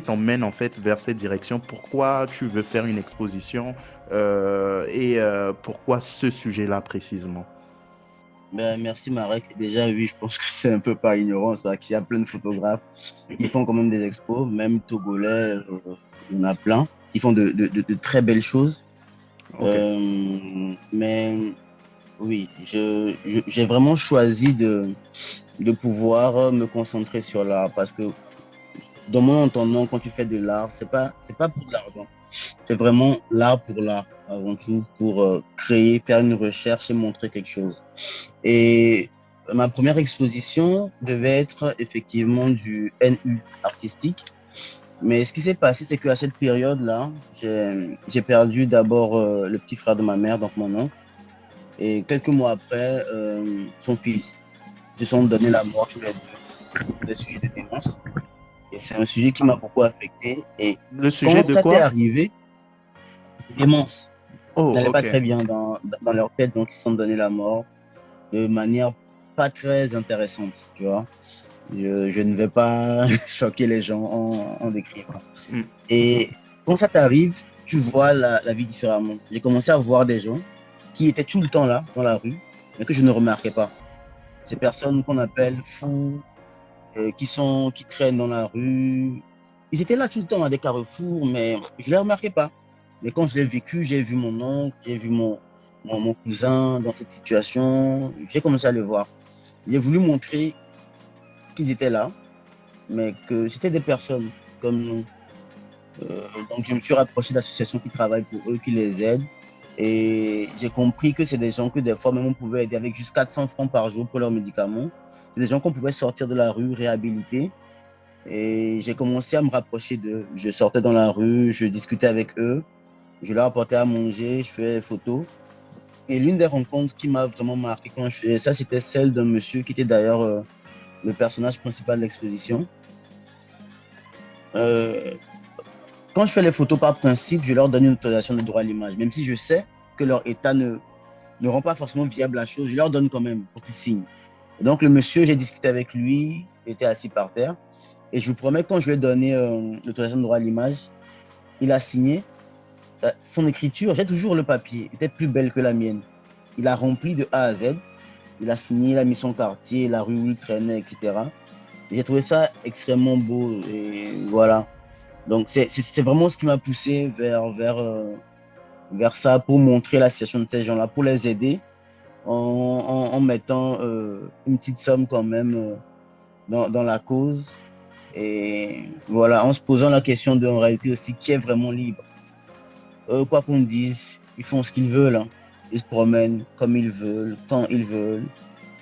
t'emmène en fait vers cette direction? Pourquoi tu veux faire une exposition et pourquoi ce sujet-là précisément? Ben, merci Marek. Déjà, oui, je pense que c'est un peu par ignorance, parce qu'il y a plein de photographes qui font quand même des expos, même Togolais, il y en a plein. Ils font de très belles choses. Ok. Mais oui, j'ai vraiment choisi de pouvoir me concentrer sur l'art parce que dans mon entendement, quand tu fais de l'art, c'est pas pour de l'argent. C'est vraiment l'art pour l'art, avant tout, pour créer, faire une recherche et montrer quelque chose. Et ma première exposition devait être effectivement du NU artistique. Mais ce qui s'est passé, c'est qu'à cette période-là, j'ai perdu d'abord le petit frère de ma mère, donc mon oncle. Et quelques mois après, son fils. Ils se sont donné la mort tous les deux pour des sujets de démence. Et c'est un sujet qui m'a beaucoup affecté. Et Le quand sujet de ça t'est quoi? arrivé, démence, Oh, n'allait pas ok. très bien dans leur tête, donc ils se sont donné la mort de manière pas très intéressante, tu vois. Je ne vais pas choquer les gens en décrivant. Hmm. Et quand ça t'arrive, tu vois la vie différemment. J'ai commencé à voir des gens qui étaient tout le temps là, dans la rue, mais que je ne remarquais pas. Ces personnes qu'on appelle fous, qui traînent dans la rue. Ils étaient là tout le temps à des carrefours, mais je ne les remarquais pas. Mais quand je l'ai vécu, j'ai vu mon oncle, j'ai vu mon cousin dans cette situation, j'ai commencé à le voir. J'ai voulu montrer qu'ils étaient là, mais que c'était des personnes comme nous. Donc je me suis rapproché d'associations qui travaillent pour eux, qui les aident. Et j'ai compris que c'est des gens que des fois même on pouvait aider avec juste 400 francs par jour pour leurs médicaments. C'est des gens qu'on pouvait sortir de la rue, réhabiliter. Et j'ai commencé à me rapprocher d'eux. Je sortais dans la rue, je discutais avec eux, je leur apportais à manger, je faisais des photos. Et l'une des rencontres qui m'a vraiment marqué quand je faisais ça, c'était celle d'un monsieur qui était d'ailleurs le personnage principal de l'exposition. Euh, Quand je fais les photos par principe, je leur donne une autorisation de droit à l'image, même si je sais que leur état ne rend pas forcément viable la chose, je leur donne quand même pour qu'ils signent. Et donc le monsieur, j'ai discuté avec lui, il était assis par terre, et je vous promets, quand je lui ai donné l'autorisation de droit à l'image, il a signé. Son écriture, j'ai toujours le papier, était plus belle que la mienne. Il a rempli de A à Z, il a signé, il a mis son quartier, la rue où il traînait, etc. Et j'ai trouvé ça extrêmement beau, et voilà. Donc c'est vraiment ce qui m'a poussé vers ça, pour montrer la situation de ces gens-là, pour les aider en mettant une petite somme quand même dans la cause. Et voilà, en se posant la question de, en réalité aussi, qui est vraiment libre. Quoi qu'on dise, ils font ce qu'ils veulent, hein. Ils se promènent comme ils veulent, quand ils veulent.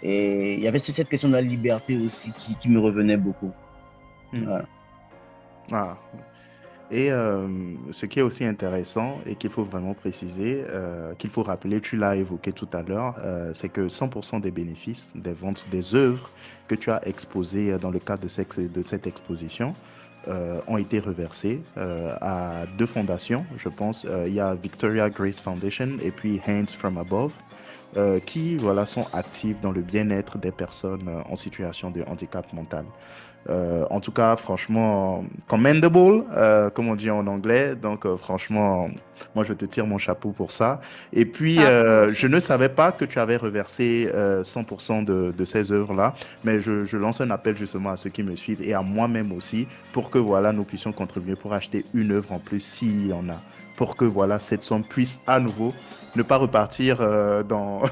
Et il y avait cette question de la liberté aussi qui me revenait beaucoup. Hmm. Voilà. Ah. Et ce qui est aussi intéressant et qu'il faut vraiment préciser, qu'il faut rappeler, tu l'as évoqué tout à l'heure, c'est que 100% des bénéfices des ventes des œuvres que tu as exposées dans le cadre de cette exposition ont été reversés à deux fondations, je pense. Il y a Victoria Grace Foundation et puis Hands from Above, qui voilà, sont actifs dans le bien-être des personnes en situation de handicap mental. En tout cas, franchement, commendable, comme on dit en anglais. Donc, franchement, moi, je te tire mon chapeau pour ça. Et puis, Chapeau. je ne savais pas que tu avais reversé 100% de ces œuvres-là, mais je lance un appel justement à ceux qui me suivent et à moi-même aussi pour que, voilà, nous puissions contribuer pour acheter une œuvre en plus s'il y en a, pour que, voilà, cette somme puisse à nouveau ne pas repartir dans,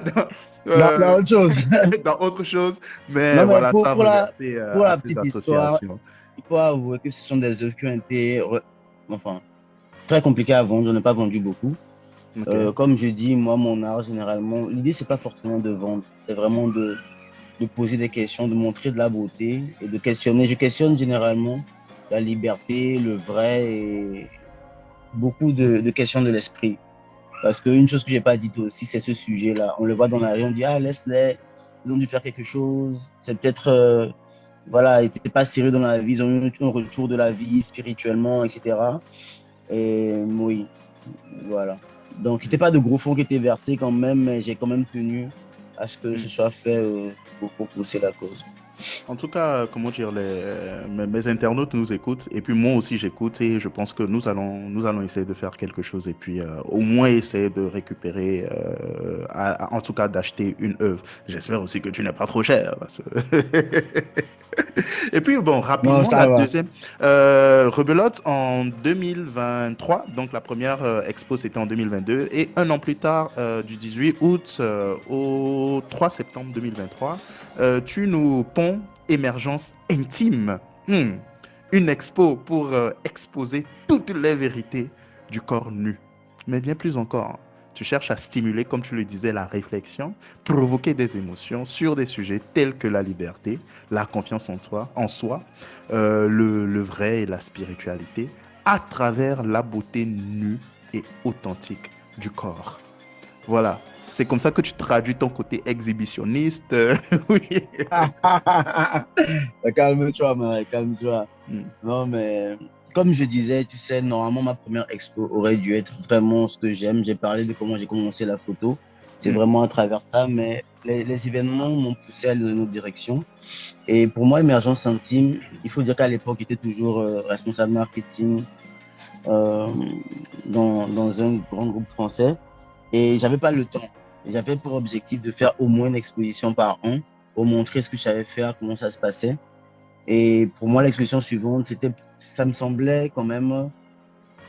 dans, Dans autre chose. dans autre chose, mais Non, mais voilà, ça reversé pour à la ces petite histoire, associations. il faut avouer que ce sont des œuvres qui ont été enfin, très compliquées à vendre. Je n'ai pas vendu beaucoup. Ok. Comme je dis, moi, mon art, généralement, l'idée, c'est pas forcément de vendre, c'est vraiment de poser des questions, de montrer de la beauté et de questionner. Je questionne généralement la liberté, le vrai et beaucoup de questions de l'esprit. Parce qu'une chose que j'ai pas dite aussi, c'est ce sujet-là. On le voit dans la rue, on dit, ah, laisse-les, ils ont dû faire quelque chose. C'est peut-être, voilà, ils n'étaient pas sérieux dans la vie, ils ont eu un retour de la vie spirituellement, etc. Et oui, voilà. Donc, c'était pas de gros fonds qui étaient versés quand même, mais j'ai quand même tenu à ce que ce soit fait pour pousser la cause. En tout cas, comment dire, mes internautes nous écoutent et puis moi aussi j'écoute et je pense que nous allons essayer de faire quelque chose et puis au moins essayer de récupérer, en tout cas d'acheter une œuvre. J'espère aussi que tu n'es pas trop cher. Parce que et puis bon, Non, rapidement, ça la va. deuxième, Rebelote en 2023, donc la première expo c'était en 2022 et un an plus tard, du 18 août au 3 septembre 2023. Tu nous ponds Émergence intime. Hmm. Une expo pour exposer toutes les vérités du corps nu. Mais bien plus encore, tu cherches à stimuler, comme tu le disais, la réflexion, provoquer des émotions sur des sujets tels que la liberté, la confiance en soi, le vrai et la spiritualité, à travers la beauté nue et authentique du corps. Voilà. C'est comme ça que tu traduis ton côté exhibitionniste. Oui. Calme-toi, man, calme-toi. Hmm. Non, mais comme je disais, tu sais, normalement, ma première expo aurait dû être vraiment ce que j'aime. J'ai parlé de comment j'ai commencé la photo. C'est Hmm. vraiment à travers ça, mais les événements m'ont poussé à aller dans une autre direction. Et pour moi, Émergence Intime, il faut dire qu'à l'époque, j'étais toujours responsable marketing euh, dans un grand groupe français. Et j'avais pas le temps. J'avais pour objectif de faire au moins une exposition par an pour montrer ce que je savais faire, comment ça se passait. Et pour moi, l'exposition suivante, ça me semblait quand même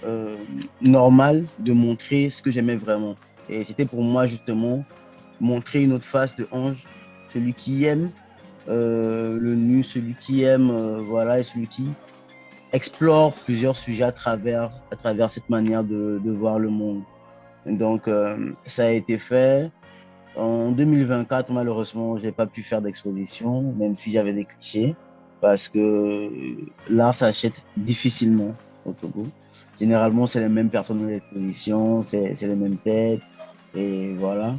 euh, normal de montrer ce que j'aimais vraiment. Et c'était pour moi justement montrer une autre face de Ange, celui qui aime le nu, celui qui aime, voilà, et celui qui explore plusieurs sujets à travers cette manière de voir le monde. Donc, ça a été fait. En 2024, malheureusement, j'ai pas pu faire d'exposition, même si j'avais des clichés, parce que l'art s'achète difficilement au Togo. Généralement, c'est les mêmes personnes dans l'exposition, c'est les mêmes têtes, et voilà.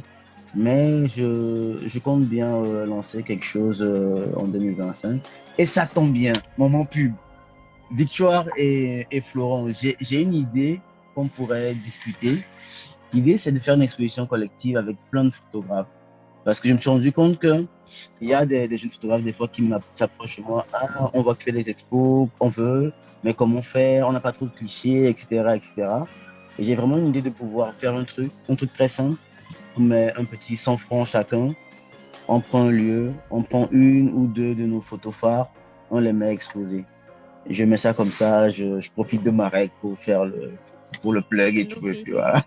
Mais je compte bien lancer quelque chose en 2025. Et ça tombe bien, moment pub. Victoire et Florent, j'ai une idée qu'on pourrait discuter. L'idée, c'est de faire une exposition collective avec plein de photographes. Parce que je me suis rendu compte qu'il y a des jeunes photographes, des fois, qui s'approchent de moi. Ah, on voit que tu fais des expos, on veut, mais comment faire? On n'a pas trop de clichés, etc., etc. Et j'ai vraiment une idée de pouvoir faire un truc très simple. On met un petit 100 francs chacun, on prend un lieu, on prend une ou deux de nos photos phares, on les met exposées. Je mets ça comme ça, je profite de ma règle pour le plug et C'est tout, et noté. puis voilà.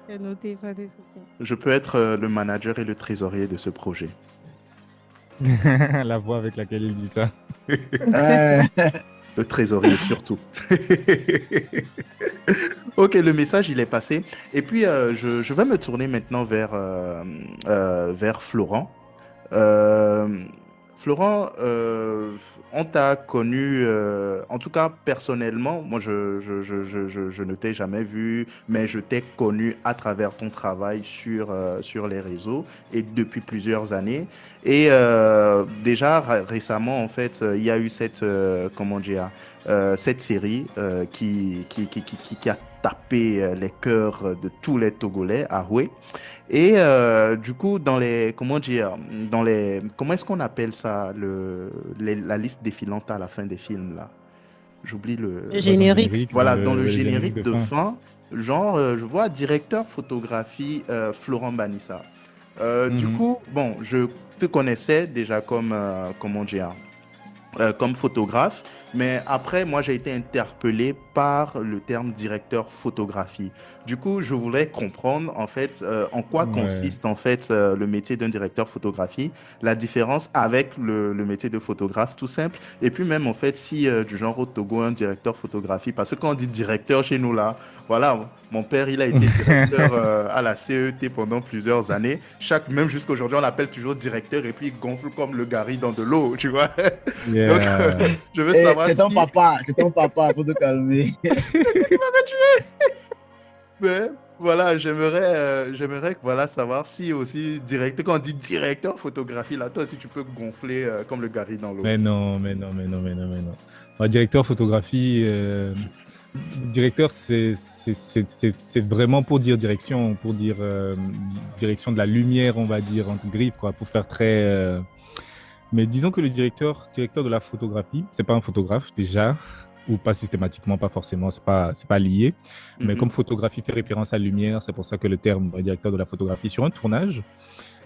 C'est noté, pas de souci. Je peux être le manager et le trésorier de ce projet. La voix avec laquelle il dit ça. Euh, Le trésorier surtout. Ok, le message il est passé. Et puis je vais me tourner maintenant vers Florent. Euh, Florent, on t'a connu, en tout cas personnellement, moi je ne t'ai jamais vu, mais je t'ai connu à travers ton travail sur les réseaux et depuis plusieurs années. Et déjà récemment, en fait, il y a eu comment dire, cette série qui a tapé les cœurs de tous les Togolais, Ahoué. Et du coup, comment dire, comment est-ce qu'on appelle ça, la liste défilante à la fin des films là? J'oublie Le Bah, dans le générique. générique, voilà, dans le le générique générique de de fin. fin, genre, je vois directeur photographie Florent Banissa. Du Mhm. coup, bon, je te connaissais déjà comme, comment dire, comme photographe, mais après, moi, j'ai été interpellé par le terme directeur photographie. Du coup, je voulais comprendre, en fait, en quoi Ouais. consiste, en fait, le métier d'un directeur photographie, la différence avec le métier de photographe, tout simple, et puis même, en fait, si, du genre au Togo, un directeur photographie, parce que quand on dit directeur chez nous, là, voilà, mon père, il a été directeur à la CET pendant plusieurs années. Même jusqu'aujourd'hui, on l'appelle toujours directeur et puis il gonfle comme le Gary dans de l'eau, tu vois. Donc, Yeah. je veux eh, savoir si. c'est ton papa, faut te calmer. Tu m'as tué. Mais voilà, j'aimerais voilà, savoir si aussi directeur, quand on dit directeur photographie, là, toi aussi, tu peux gonfler comme le Gary dans l'eau. Mais non, mais non, mais non, mais non, mais non. Moi, directeur photographie, directeur, c'est vraiment pour dire direction, pour dire direction de la lumière, on va dire, entre griffes, quoi, pour faire très. Mais disons que le directeur de la photographie, c'est pas un photographe déjà, ou pas systématiquement, pas forcément, c'est pas lié. Mais comme Mhm. photographie fait référence à la lumière, c'est pour ça que le terme directeur de la photographie sur un tournage.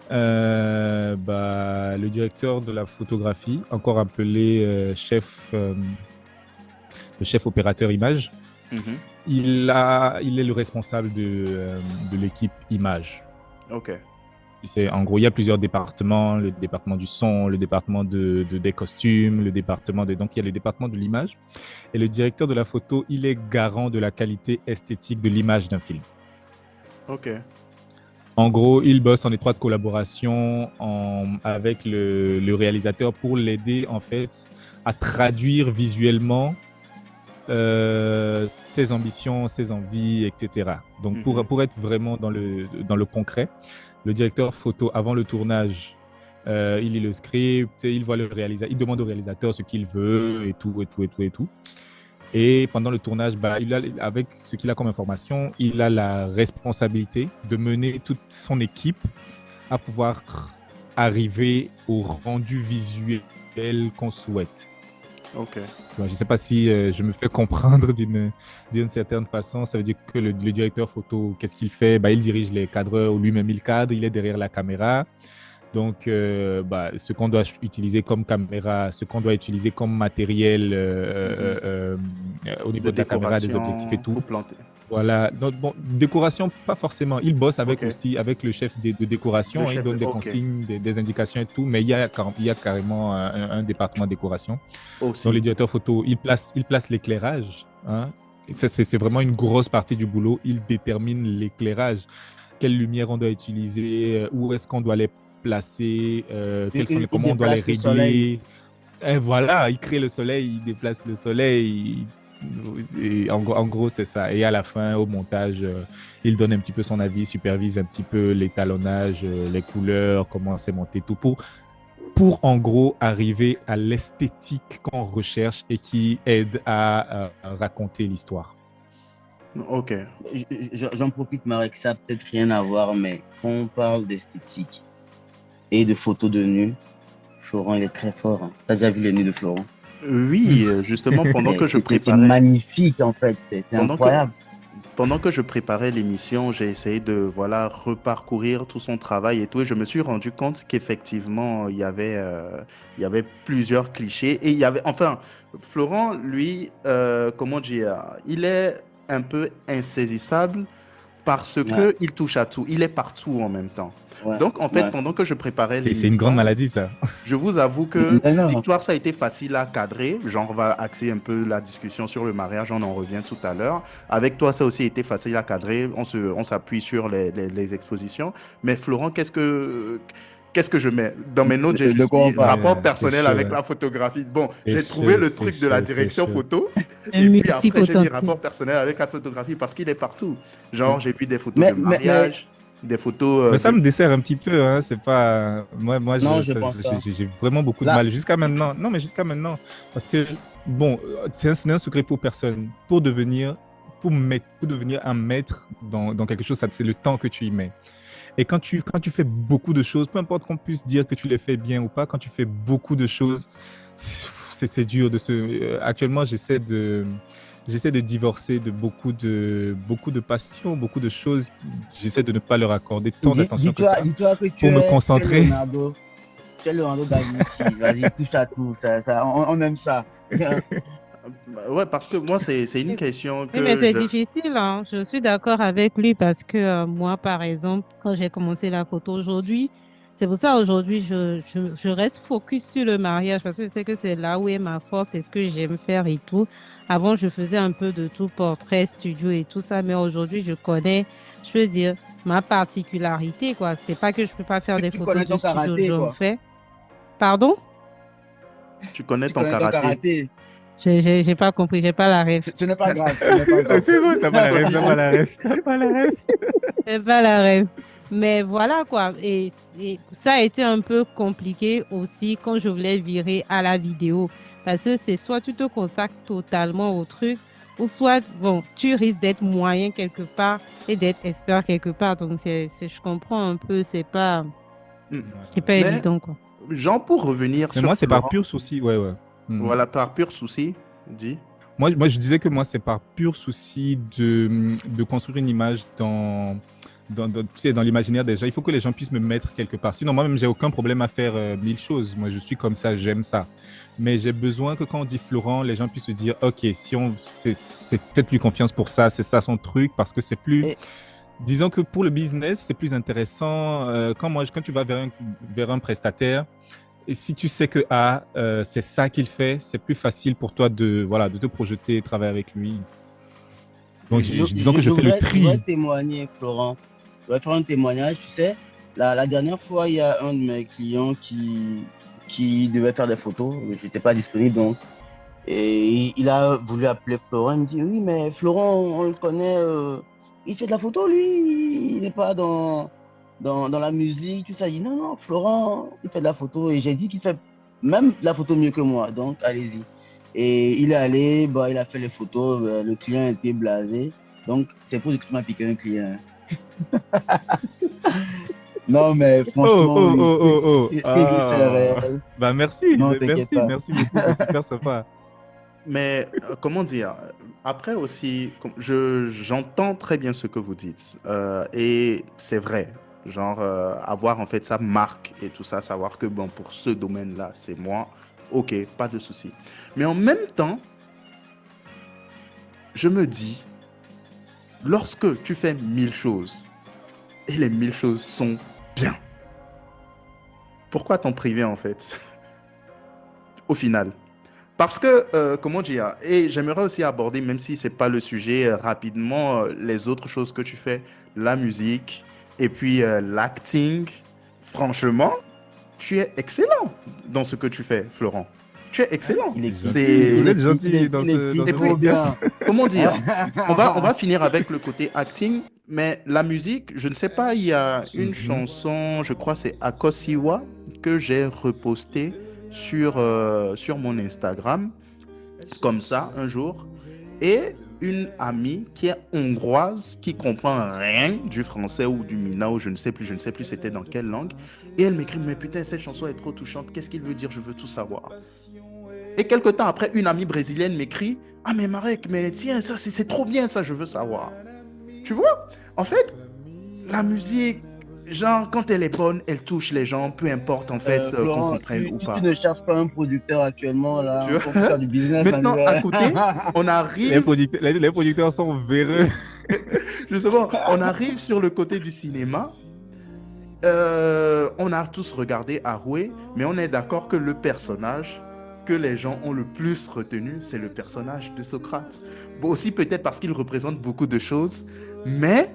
Bah, le directeur de la photographie, encore appelé le chef opérateur image, Mhm. il est le responsable de l'équipe image. Ok. En gros, il y a plusieurs départements, le département du son, le département des costumes, le département de... Donc, il y a le département de l'image. Et le directeur de la photo, il est garant de la qualité esthétique de l'image d'un film. Ok. En gros, il bosse en étroite collaboration avec le réalisateur pour l'aider, en fait, à traduire visuellement ses ambitions, ses envies, etc. Donc, Mhm. pour être vraiment dans le concret, le directeur photo, avant le tournage, il lit le script, il voit le réalisateur, il demande au réalisateur ce qu'il veut et tout, et tout, et tout, et tout. Et pendant le tournage, bah, avec ce qu'il a comme information, il a la responsabilité de mener toute son équipe à pouvoir arriver au rendu visuel qu'on souhaite. Ok. Je ne sais pas si je me fais comprendre d'une certaine façon. Ça veut dire que le directeur photo, qu'est-ce qu'il fait? Bah, il dirige les cadreurs ou lui-même il cadre, il est derrière la caméra. Donc, bah, ce qu'on doit utiliser comme caméra, ce qu'on doit utiliser comme matériel Mhm. au De niveau de la caméra, des objectifs et décoration tout. pour planter. Voilà. Donc, bon, décoration, pas forcément. Il bosse avec Ok. aussi avec le chef de Le décoration, hein. Il chef de. donne des Ok. consignes, des indications et tout. Mais il y a carrément un département décoration. Donc, Aussi. l'éditeur photo, il place l'éclairage, hein. Et ça, c'est vraiment une grosse partie du boulot. Il détermine l'éclairage. Quelle lumière on doit utiliser, où est-ce qu'on doit les placer, Il comment on doit les déplace le soleil. régler. Et voilà, il crée le soleil, il déplace le soleil. Et en gros, c'est ça. Et à la fin, au montage, il donne un petit peu son avis, supervise un petit peu l'étalonnage, les couleurs, comment c'est monté, tout pour en gros arriver à l'esthétique qu'on recherche et qui aide à raconter l'histoire. Ok. J'en profite, Marek, ça n'a peut-être rien à voir, mais quand on parle d'esthétique et de photos de nu, Florent, il est très fort. Hein. T'as déjà vu les nus de Florent? Oui, justement, Mais c'est magnifique, en fait. C'est pendant que, incroyable. pendant que je préparais l'émission, j'ai essayé de voilà reparcourir tout son travail et tout, et je me suis rendu compte qu'effectivement il y avait plusieurs clichés et il y avait enfin Florent lui comment dire, il est un peu insaisissable parce Ouais. qu'il touche à tout. Il est partout en même temps. Ouais. Donc, en fait, Ouais. pendant que je préparais C'est une l'émission, grande maladie, ça. je vous avoue que Mais non. Victoire, ça a été facile à cadrer. Genre, on va axer un peu la discussion sur le mariage, on en revient tout à l'heure. Avec toi, ça a aussi été facile à cadrer. On s'appuie sur les expositions. Mais Florent, qu'est-ce que je mets? Dans mes notes, j'ai De juste quoi on mis parle? rapport C'est personnel chaud, avec hein. la photographie. Bon, C'est j'ai trouvé chaud, le c'est truc de la chaud, c'est direction chaud. photo. Un Et puis après, j'ai mis multipotentiel. rapport personnel avec la photographie parce qu'il est partout. Genre, j'ai vu des photos Mais- de mais- mariage, des photos Mais ça de... me dessert un petit peu, hein. C'est pas. Moi, Non, je pense pas. j'ai vraiment beaucoup de Là- mal jusqu'à maintenant. Non, mais jusqu'à maintenant. Parce que, bon, c'est un secret pour personne. Pour devenir un maître dans quelque chose, c'est le temps que tu y mets. Et quand tu fais beaucoup de choses, peu importe qu'on puisse dire que tu les fais bien ou pas, quand tu fais beaucoup de choses, c'est dur de se. Actuellement, j'essaie de divorcer de beaucoup de passions, beaucoup de choses. J'essaie de ne pas leur accorder tant d'attention que ça. Dis-toi que Pour me concentrer. Tu es Leonardo da Vinci. Vas-y, touche à tout. On aime ça. Ouais, parce que moi, c'est une question Oui, mais que c'est je... difficile, hein. Je suis d'accord avec lui parce que moi, par exemple, quand j'ai commencé la photo aujourd'hui, c'est pour ça aujourd'hui, je reste focus sur le mariage parce que je sais que c'est là où est ma force, c'est ce que j'aime faire et tout. Avant, je faisais un peu de tout, portrait, studio et tout ça, mais aujourd'hui, je connais, je veux dire, ma particularité, quoi. C'est pas que je peux pas faire des Tu photos connais de ton studio, karaté, j'en quoi. fais. Pardon? Tu connais Tu ton connais ton karaté. karaté. J'ai pas compris, j'ai pas la rêve. Ce n'est pas grave. Ce n'est pas grave. C'est bon, t'as pas la rêve, t'as pas la rêve, t'as pas la rêve. C'est pas la rêve. Mais voilà quoi. Et ça a été un peu compliqué aussi quand je voulais virer à la vidéo. Parce que c'est soit tu te consacres totalement au truc, ou soit, bon, tu risques d'être moyen quelque part et d'être expert quelque part. Donc, je comprends un peu, c'est pas Hmm. Mais, évident quoi. Jean, pour revenir Mais sur moi, c'est par Florent, pur souci, ouais, ouais. voilà, par pur souci, dis. Moi, je disais que moi, c'est par pur souci de construire une image tu sais, dans l'imaginaire déjà. Il faut que les gens puissent me mettre quelque part. Sinon, moi-même, j'ai aucun problème à faire 1000 choses. Moi, je suis comme ça, j'aime ça. Mais j'ai besoin que quand on dit Florent, les gens puissent se dire, OK, c'est peut-être lui confiance pour ça, c'est ça son truc, parce que c'est plus... Et- Disons que pour le business, c'est plus intéressant. Quand tu vas vers un prestataire, et si tu sais que c'est ça qu'il fait, c'est plus facile pour toi de te projeter et travailler avec lui. Donc, disons que je fais le Je voudrais tri. témoigner, Florent. Je voudrais faire un témoignage. Tu sais, la dernière fois, il y a un de mes clients qui devait faire des photos. Je n'étais pas disponible, donc. Et il a voulu appeler Florent. Il me dit, oui, mais Florent, on le connaît. Il fait de la photo, lui. Il n'est pas dans la musique, tout ça. Il dit, non, non, Florent, il fait de la photo. Et j'ai dit qu'il fait même de la photo mieux que moi. Donc, allez-y. Et il est allé, il a fait les photos. Le client était blasé. Donc, c'est pour ça que tu m'as piqué un client. Non, mais franchement, Oh. ce qu'il dit, c'est réel. Bah, merci. Non, t'inquiète pas. Merci beaucoup. C'est super sympa. Mais comment dire? Après aussi, j'entends très bien ce que vous dites. Et c'est vrai. Genre, avoir en fait sa marque et tout ça, savoir que bon, pour ce domaine-là, c'est moi. Ok, pas de souci. Mais en même temps, je me dis, lorsque tu fais 1000 choses et les 1000 choses sont bien, pourquoi t'en priver en fait? Au final. Parce que, comment dire, et j'aimerais aussi aborder, même si c'est pas le sujet, rapidement, les autres choses que tu fais, la musique et puis l'acting. Franchement, tu es excellent dans ce que tu fais, Florent. Tu es excellent. Il est C'est- Vous êtes gentil dans ce Et puis, podcast. comment dire, on va finir avec le côté acting, mais la musique, je ne sais pas, il y a une chanson, je crois c'est Akosiwa, que j'ai repostée sur mon Instagram, comme ça, un jour, et une amie qui est hongroise, qui comprend rien du français ou du mina, ou je ne sais plus c'était dans quelle langue, et elle m'écrit, mais putain, cette chanson est trop touchante, qu'est-ce qu'il veut dire, je veux tout savoir. Et quelque temps après, une amie brésilienne m'écrit, ah mais Marek, mais tiens, ça c'est trop bien, ça, je veux savoir. Tu vois, en fait, la musique, genre, quand elle est bonne, elle touche les gens, peu importe en fait qu'on Florent, comprenne ou tu pas. ne cherches pas un producteur actuellement là, Tu vois? pour faire du business. Maintenant, à côté, on arrive. Les producteurs sont véreux. Justement, on arrive sur le côté du cinéma. On a tous regardé Haroué, mais on est d'accord que le personnage que les gens ont le plus retenu, c'est le personnage de Socrate. Bon, aussi peut-être parce qu'il représente beaucoup de choses, mais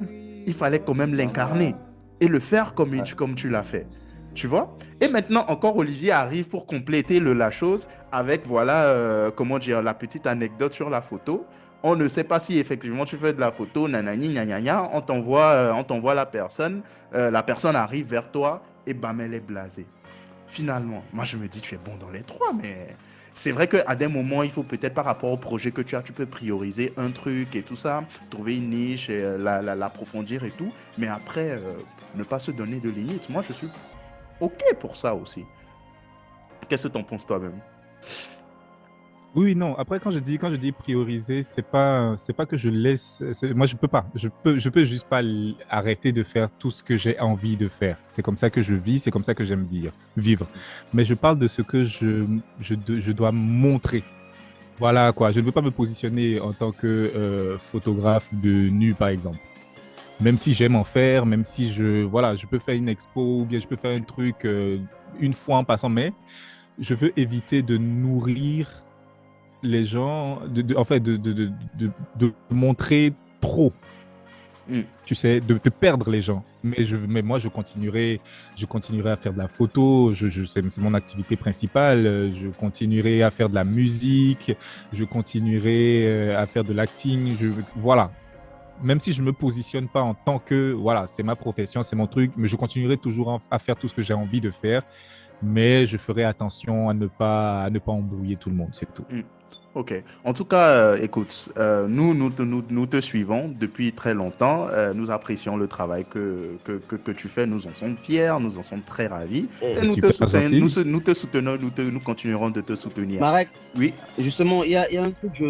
il fallait quand même l'incarner et le faire comme tu l'as fait. Tu vois? Et maintenant, encore Olivier arrive pour compléter la chose avec, voilà, comment dire, la petite anecdote sur la photo. On ne sait pas si effectivement tu fais de la photo, nanani, gna, on t'envoie la personne arrive vers toi et bam, elle est blasée. Finalement, moi je me dis, tu es bon dans les trois, mais c'est vrai qu'à des moments, il faut peut-être par rapport au projet que tu as, tu peux prioriser un truc et tout ça, trouver une niche et l'approfondir et tout, mais après, ne pas se donner de limites. Moi, je suis OK pour ça aussi. Qu'est-ce que tu en penses toi-même? Oui, non. Après, quand je dis prioriser, c'est pas que je laisse. Moi, je peux pas. Je peux juste pas arrêter de faire tout ce que j'ai envie de faire. C'est comme ça que je vis, c'est comme ça que j'aime vivre. Mais je parle de ce que je dois montrer. Voilà quoi. Je ne veux pas me positionner en tant que photographe de nu, par exemple. Même si j'aime en faire, même si voilà, je peux faire une expo ou bien je peux faire un truc une fois en passant, mais je veux éviter de nourrir les gens, en fait, de montrer trop, Mm. tu sais, de perdre les gens. Mais moi, je continuerai à faire de la photo, c'est mon activité principale, je continuerai à faire de la musique, je continuerai à faire de l'acting, voilà. Même si je ne me positionne pas en tant que, voilà, c'est ma profession, c'est mon truc, mais je continuerai toujours à faire tout ce que j'ai envie de faire, mais je ferai attention à ne pas embrouiller tout le monde, c'est tout. Mm. Ok. En tout cas, écoute, nous te suivons depuis très longtemps. Nous apprécions le travail que tu fais. Nous en sommes fiers, nous en sommes très ravis. Et C'est super gentil. nous te soutenons, nous continuerons de te soutenir. Marek, Oui. justement, il y a un truc,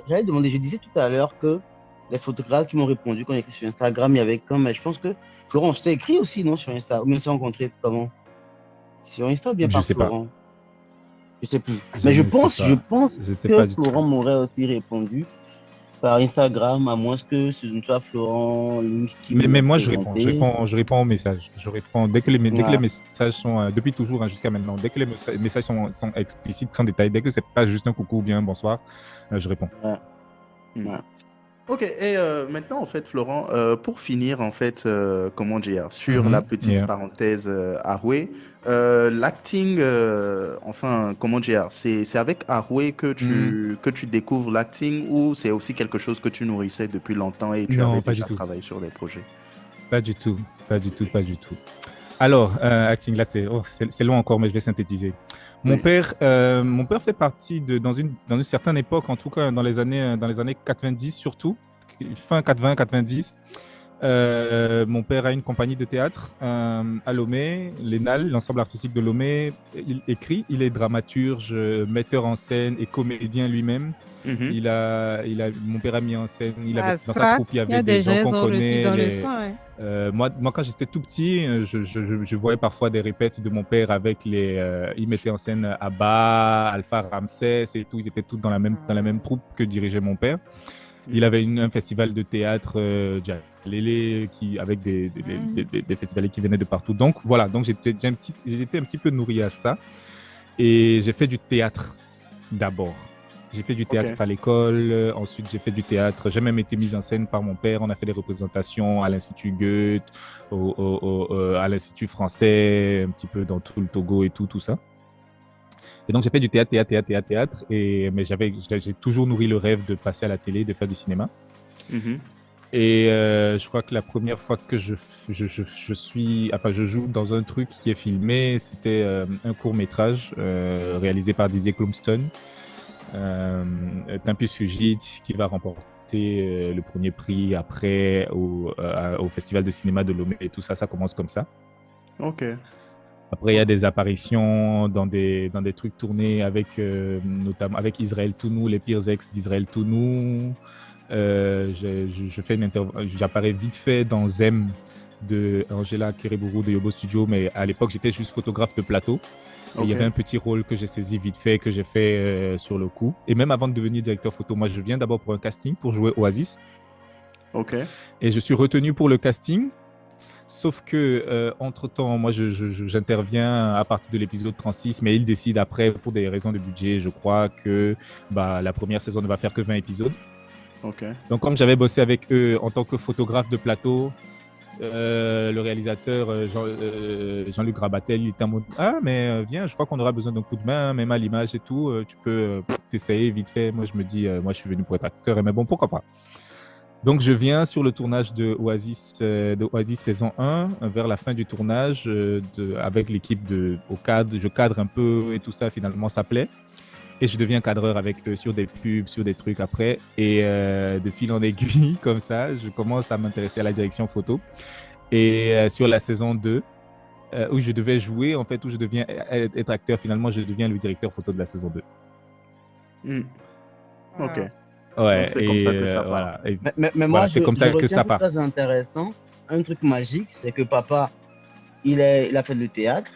j'allais demander, je disais tout à l'heure que les photographes qui m'ont répondu quand on écrit sur Instagram, il y avait comme, je pense que Florent, je t'ai écrit aussi, non, sur Insta, ou même s'est rencontré comment? Sur Insta ou bien Je par sais pas. Florent? Je sais plus. Mais je ne pense sais pas. Je sais pas que du Florent tout. m'aurait aussi répondu par Instagram, à moins que ce ne soit Florent Link qui me Mais l'a moi, présenté. je réponds aux messages. Je réponds dès que les Ouais. messages sont, depuis toujours hein, jusqu'à maintenant, dès que les messages sont explicites, sont détaillés, dès que c'est pas juste un coucou ou bien un bonsoir, je réponds. Ouais. Mm. Ouais. Ok, et maintenant, en fait, Florent, pour finir, en fait, comment dire, sur la petite Yeah. parenthèse Haroué, l'acting, enfin, comment dire, c'est avec Haroué que tu découvres l'acting ou c'est aussi quelque chose que tu nourrissais depuis longtemps et tu avais Non, pas du déjà tout. travaillé sur des projets? Pas du tout. Pas du tout. Pas du tout. Alors, acting, là, c'est long encore, mais je vais synthétiser. Oui. Mon père fait partie dans une certaine époque, en tout cas dans les années 90 surtout, fin 80, 90. Mon père a une compagnie de théâtre à Lomé, l'ENAL, l'ensemble artistique de Lomé. Il écrit, il est dramaturge, metteur en scène et comédien lui-même. Mhm. Mon père a mis en scène, Ah, dans sa ça, troupe, il y il y a avait des des gens qu'on gens, je suis connaît. dans le sang. Hein. Moi, quand j'étais tout petit, je voyais parfois des répètes de mon père avec il mettait en scène Abba, Alpha Ramsès et tout. Ils étaient tous dans la même troupe que dirigeait mon père. Il avait un festival de théâtre Djalélé, avec des festivaliers qui venaient de partout. Donc voilà, donc j'étais un petit peu nourri à ça. Et j'ai fait du théâtre d'abord. J'ai fait du théâtre à l'école, ensuite j'ai fait du théâtre. J'ai même été mise en scène par mon père. On a fait des représentations à l'Institut Goethe, à l'Institut français, un petit peu dans tout le Togo et tout ça. Et donc j'ai fait du théâtre, mais j'ai toujours nourri le rêve de passer à la télé, de faire du cinéma. Mhm. Et je crois que la première fois que je joue dans un truc qui est filmé, c'était un court-métrage réalisé par Didier Klumston, Tempus Fugit, qui va remporter le premier prix après au Festival de cinéma de Lomé et tout ça. Ça commence comme ça. Ok. Après, il y a des apparitions dans des trucs tournés notamment avec Israël Tounou, les pires ex d'Israël Tounou. J'apparais vite fait dans Zem de Angela Kiriburu de Yobo Studio, mais à l'époque, j'étais juste photographe de plateau. Et il y avait un petit rôle que j'ai saisi vite fait, que j'ai fait sur le coup. Et même avant de devenir directeur photo, moi, je viens d'abord pour un casting pour jouer Oasis. Ok. Et je suis retenu pour le casting. Sauf que, entre-temps, moi, j'interviens à partir de l'épisode 36, mais ils décident après, pour des raisons de budget, je crois que la première saison ne va faire que 20 épisodes. Ok. Donc, comme j'avais bossé avec eux en tant que photographe de plateau, le réalisateur Jean-Luc Rabatel, il était en mode ah, mais viens, je crois qu'on aura besoin d'un coup de main, même à l'image et tout. Tu peux t'essayer vite fait. Moi, je me dis, moi, je suis venu pour être acteur, mais bon, pourquoi pas. Donc, je viens sur le tournage de Oasis saison 1, vers la fin du tournage, avec l'équipe au cadre. Je cadre un peu et tout ça, finalement, ça plaît. Et je deviens cadreur avec eux sur des pubs, sur des trucs après. Et de fil en aiguille, comme ça, je commence à m'intéresser à la direction photo. Et sur la saison 2, où je devais jouer, en fait, où je deviens être acteur, finalement, je deviens le directeur photo de la saison 2. Hmm. Ok. Ouais, Donc, c'est comme ça que ça part. voilà. Et Mais voilà, moi, c'est comme ça que ça part. Très intéressant. Un truc magique, c'est que papa, il a fait le théâtre,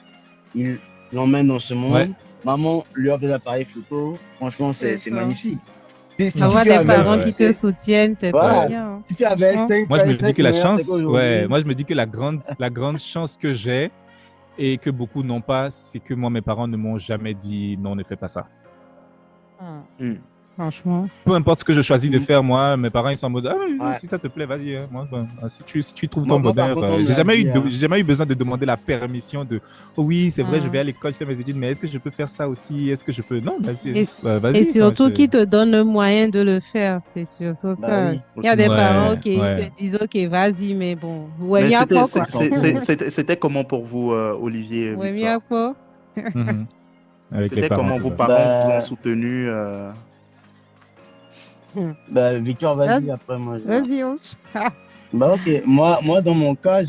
il l'emmène dans ce monde. Ouais. Maman lui offre des appareils photo. Franchement, c'est ça. magnifique. Avoir des parents qui te soutiennent, c'est Voilà. très bien. Hein. Si tu avais 5 moi, je me dis que la chance, moi, je me dis que la grande chance que j'ai et que beaucoup n'ont pas, c'est que moi, mes parents ne m'ont jamais dit non, ne fais pas ça. Hmm. Franchement. Peu importe ce que je choisis de faire, moi, mes parents, ils sont en mode Ouais. si ça te plaît, vas-y. Hein. Moi, si tu trouves Moi, ton par bonheur, contre, on me j'ai l'a jamais dit, eu besoin de demander la permission de oh oui, c'est vrai, je vais à l'école faire mes études, mais est-ce que je peux faire ça aussi? Est-ce que je peux? Non, vas-y. Vas-y. Et surtout, qui te donne le moyen de le faire, c'est sûr. Ça. oui. Il y a des parents qui ouais. te disent ok, vas-y, mais bon, Mais quoi. c'était comment pour vous, Olivier et Ouais, Victoire? quoi. Avec les C'était parents, comment tout vos ça. parents vous ont soutenu Victor, vas-y, après moi. Vas-y, on... ok. Moi, dans mon cas,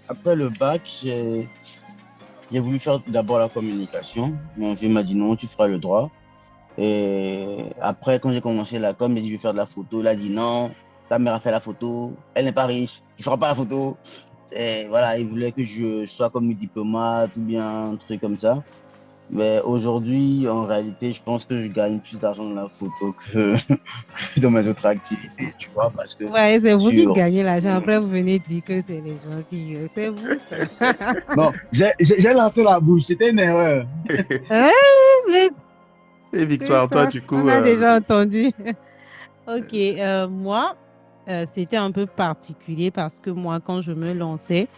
après le bac, j'ai voulu faire d'abord la communication. Mon vieux m'a dit non, tu feras le droit. Et après, quand j'ai commencé la com, il a dit je vais faire de la photo. Il a dit non, ta mère a fait la photo, elle n'est pas riche, tu ne feras pas la photo. Voilà, il voulait que je sois comme un diplomate ou bien un truc comme ça. Mais aujourd'hui, en réalité, je pense que je gagne plus d'argent dans la photo que dans mes autres activités, tu vois, parce que... Ouais, c'est vous qui gagnez l'argent. Après, vous venez dire que c'est les gens qui... C'est vous, ça. Non, j'ai lancé la bouche, c'était une erreur. Mais... Et Victoire, toi, du coup... On a déjà entendu. Ok, moi, c'était un peu particulier parce que moi, quand je me lançais,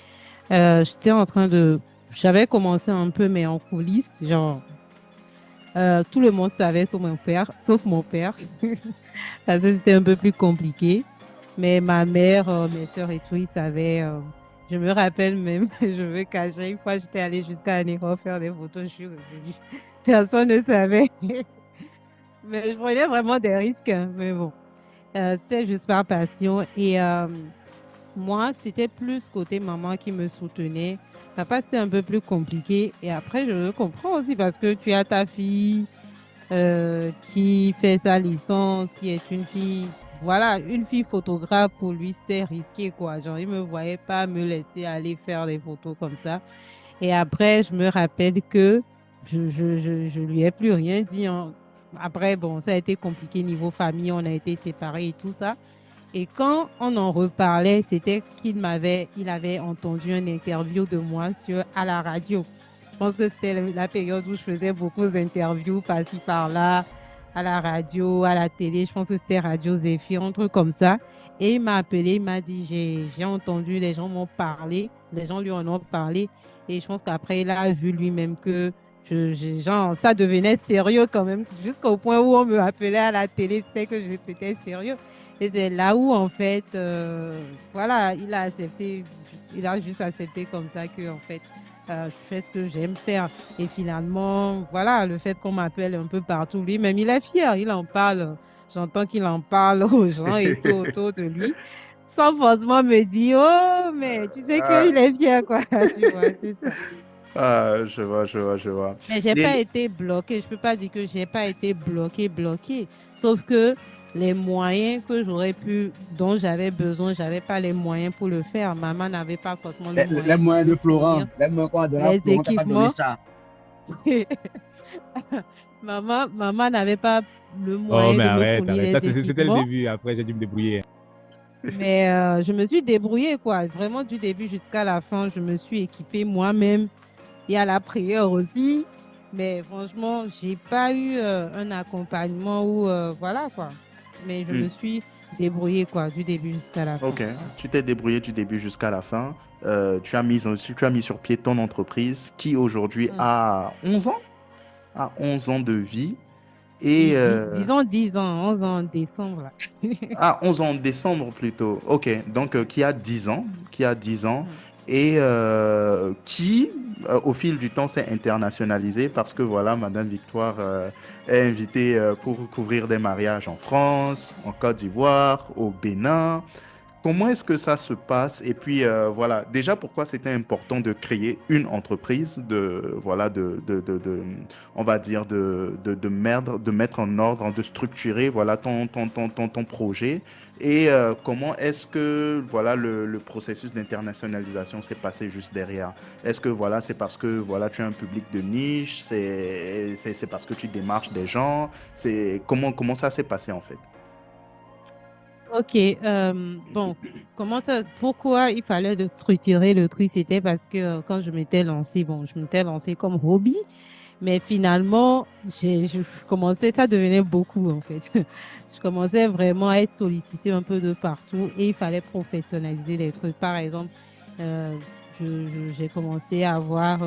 j'étais en train de... J'avais commencé un peu, mais en coulisses, genre... tout le monde savait, sauf mon père. Parce que c'était un peu plus compliqué. Mais ma mère, mes soeurs et tout, ils savaient. Je me rappelle même, je me cachais. Une fois, j'étais allée jusqu'à Anéro faire des photos, je suis revenue. Personne ne savait. Mais je prenais vraiment des risques. Hein. Mais bon, c'était juste par passion. Et moi, c'était plus côté maman qui me soutenait. Papa, c'était un peu plus compliqué. Et après, je le comprends aussi parce que tu as ta fille qui fait sa licence, qui est une fille. Voilà, une fille photographe, pour lui, c'était risqué, quoi. Genre, il me voyait pas me laisser aller faire des photos comme ça. Et après, je me rappelle que je lui ai plus rien dit. Hein. Après, bon, ça a été compliqué niveau famille, on a été séparés et tout ça. Et quand on en reparlait, c'était il avait entendu une interview de moi à la radio. Je pense que c'était la période où je faisais beaucoup d'interviews par-ci, par-là, à la radio, à la télé. Je pense que c'était Radio Zéphyr, un truc comme ça. Et il m'a appelé, il m'a dit, j'ai entendu, les gens m'ont parlé, les gens lui en ont parlé. Et je pense qu'après, il a vu lui-même que genre, ça devenait sérieux quand même, jusqu'au point où on me appelait à la télé, c'était que c'était sérieux. Et c'est là où, en fait, voilà, il a juste accepté comme ça que, en fait, je fais ce que j'aime faire. Et finalement, voilà, le fait qu'on m'appelle un peu partout, lui-même, il est fier, il en parle. J'entends qu'il en parle aux gens et tout autour de lui, sans forcément me dire, oh, mais tu sais qu'il est fier, quoi. Tu vois, c'est ça. Ah, je vois. Mais j'ai pas été bloquée. Je peux pas dire que j'ai pas été bloquée. Sauf que les moyens dont j'avais besoin, j'avais pas les moyens pour le faire. Maman n'avait pas forcément les moyens de Florent. Les moyens qu'on a donné à Florent, t'as pas donné ça. maman n'avait pas le moyen de me fournir les équipements. C'était le début. Après, j'ai dû me débrouiller. Mais je me suis débrouillée, quoi. Vraiment, du début jusqu'à la fin, je me suis équipée moi-même. Et à la prière aussi. Mais franchement, j'ai pas eu un accompagnement ou voilà, quoi. Mais je Hmm. me suis débrouillée, quoi, du début jusqu'à la fin. Ok, tu t'es débrouillé du début jusqu'à la fin. Tu as mis sur pied ton entreprise qui aujourd'hui Mm. a 11 ans de vie. Et Disons 10 ans, 11 ans en décembre, là. 11 ans en décembre plutôt. Ok, donc qui a 10 ans, qui a 10 ans Mm. et qui, au fil du temps, s'est internationalisé parce que voilà, Madame Victoire est invitée pour couvrir des mariages en France, en Côte d'Ivoire, au Bénin. Comment est-ce que ça se passe? Et puis voilà, déjà pourquoi c'était important de créer une entreprise, voilà, on va dire de mettre en ordre, de structurer voilà ton projet. Et comment est-ce que voilà le processus d'internationalisation s'est passé juste derrière? Est-ce que voilà c'est parce que voilà tu as un public de niche, c'est parce que tu démarches des gens, c'est comment ça s'est passé en fait? Ok, bon, pourquoi il fallait de structurer le truc, c'était parce que quand je m'étais lancée, bon, je m'étais lancée comme hobby, mais finalement, je commençais, ça devenait beaucoup en fait. Je commençais vraiment à être sollicitée un peu de partout et il fallait professionnaliser les trucs. Par exemple, euh, j'ai commencé à avoir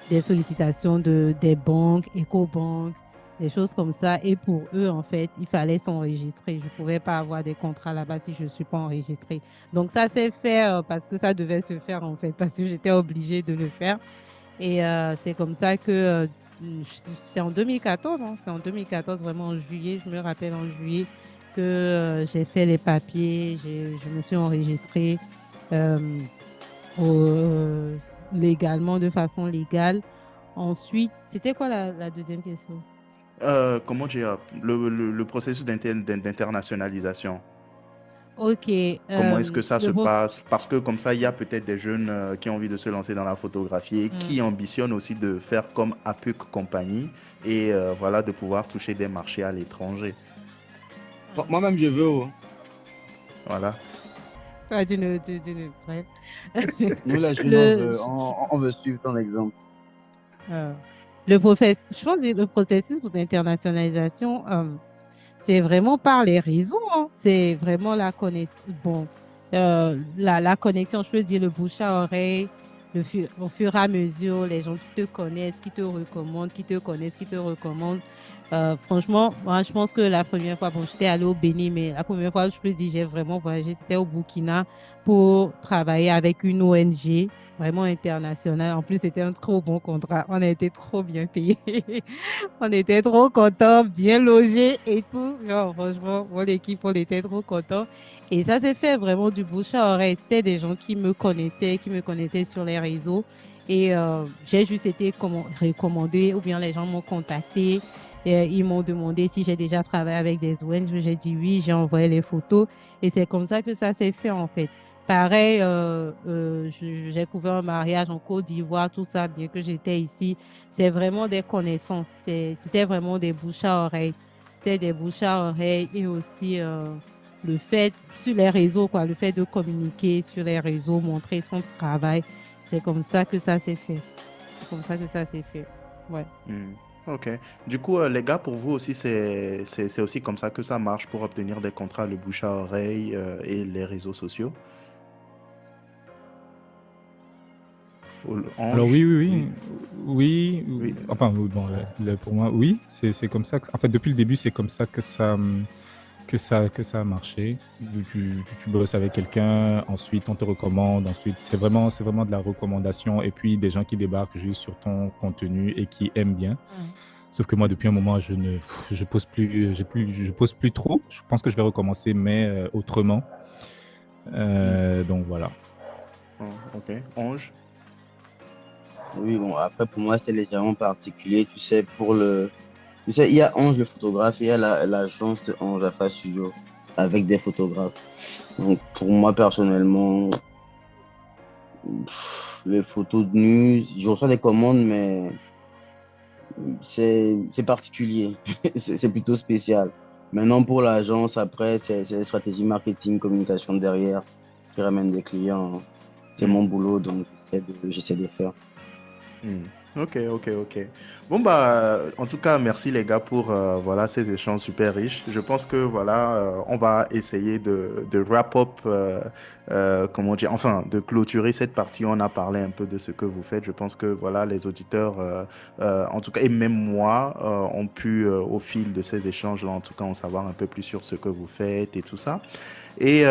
des sollicitations des banques, EcoBank, des choses comme ça. Et pour eux, en fait, il fallait s'enregistrer. Je ne pouvais pas avoir des contrats là-bas si je ne suis pas enregistrée. Donc ça s'est fait parce que ça devait se faire en fait, parce que j'étais obligée de le faire. Et c'est comme ça que c'est en 2014, hein, c'est en 2014, vraiment en juillet, je me rappelle en juillet que j'ai fait les papiers, je me suis enregistrée euh, au- légalement, de façon légale. Ensuite, c'était quoi la deuxième question? Comment dire, le processus d'internationalisation. Ok, Comment est-ce que ça se le passe? Parce que comme ça, il y a peut-être des jeunes qui ont envie de se lancer dans la photographie et Hmm. qui ambitionnent aussi de faire comme Apuc Compagnie et voilà, de pouvoir toucher des marchés à l'étranger. Hmm. Moi-même, je veux. Oh. Voilà. Ah, bref. Nous, les jeunes, on Le, veut, on veut suivre ton exemple. euh, je pense que le processus d'internationalisation, c'est vraiment par les réseaux, hein. C'est vraiment la connaissance, bon, la connexion, je peux dire le bouche à oreille, au fur et à mesure, les gens qui te connaissent, qui te recommandent, qui te connaissent, qui te recommandent. Franchement, moi, je pense que la première fois, bon, j'étais allée au Bénin, mais la première fois, je peux dire, j'ai vraiment voyagé, c'était au Burkina pour travailler avec une ONG vraiment internationale. En plus, c'était un trop bon contrat. On a été trop bien payés. On était trop contents, bien logés et tout. Genre, franchement, mon équipe, on était trop contents. Et ça s'est fait vraiment du bouche à oreille. C'était des gens qui me connaissaient sur les réseaux. Et j'ai juste été recommandé ou bien les gens m'ont contacté. Et, ils m'ont demandé si j'ai déjà travaillé avec des ONG. J'ai dit oui, j'ai envoyé les photos. Et c'est comme ça que ça s'est fait en fait. Pareil, j'ai couvert un mariage en Côte d'Ivoire, tout ça, bien que j'étais ici. C'est vraiment des connaissances. C'était vraiment des bouches à oreille. C'était des bouches à oreille et aussi le fait sur les réseaux, quoi, le fait de communiquer sur les réseaux, montrer son travail. C'est comme ça que ça s'est fait. C'est comme ça que ça s'est fait. Ouais. Hmm. Ok. Du coup, les gars, pour vous aussi, c'est aussi comme ça que ça marche pour obtenir des contrats, le bouche à oreille et les réseaux sociaux. Alors Ange? oui, oui, Oui. oui, oui, Oui. enfin oui, bon, pour moi, oui, c'est comme ça. En fait, depuis le début, c'est comme ça que ça a marché. Tu bosses avec quelqu'un, ensuite on te recommande, ensuite c'est vraiment de la recommandation et puis des gens qui débarquent juste sur ton contenu et qui aiment bien. Mm. Sauf que moi, depuis un moment, je pose plus, je pose plus trop. Je pense que je vais recommencer, mais autrement. Hmm. Donc voilà. Oh, ok. Ange? Oui, bon, après, pour moi, c'est légèrement particulier. Tu sais, tu sais, il y a Ange le photographe, et il y a l'agence de Ange Alpha Studio avec des photographes. Donc, pour moi, personnellement, les photos de nus, je reçois des commandes, mais c'est particulier. C'est plutôt spécial. Maintenant, pour l'agence, après, c'est les stratégies marketing, communication derrière qui ramènent des clients. C'est mon boulot, donc j'essaie de faire. Hmm. Ok, ok, ok. Bon bah, en tout cas, merci les gars pour voilà ces échanges super riches. Je pense que voilà, on va essayer de wrap up, comment dire, enfin, de clôturer cette partie. On a parlé un peu de ce que vous faites. Je pense que voilà, les auditeurs, en tout cas, et même moi, ont pu au fil de ces échanges-là, en tout cas, en savoir un peu plus sur ce que vous faites et tout ça. Et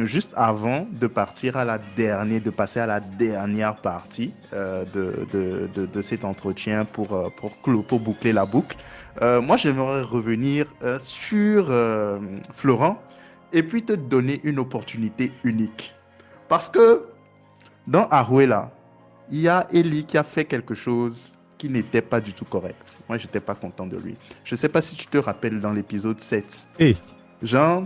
juste avant de partir à la dernière, de passer à la dernière partie de cet entretien pour boucler la boucle, moi j'aimerais revenir sur Florent et puis te donner une opportunité unique. Parce que dans Aruela, il y a Eli qui a fait quelque chose qui n'était pas du tout correct. Moi, je n'étais pas content de lui. Je ne sais pas si tu te rappelles dans l'épisode 7. Hey, Genre,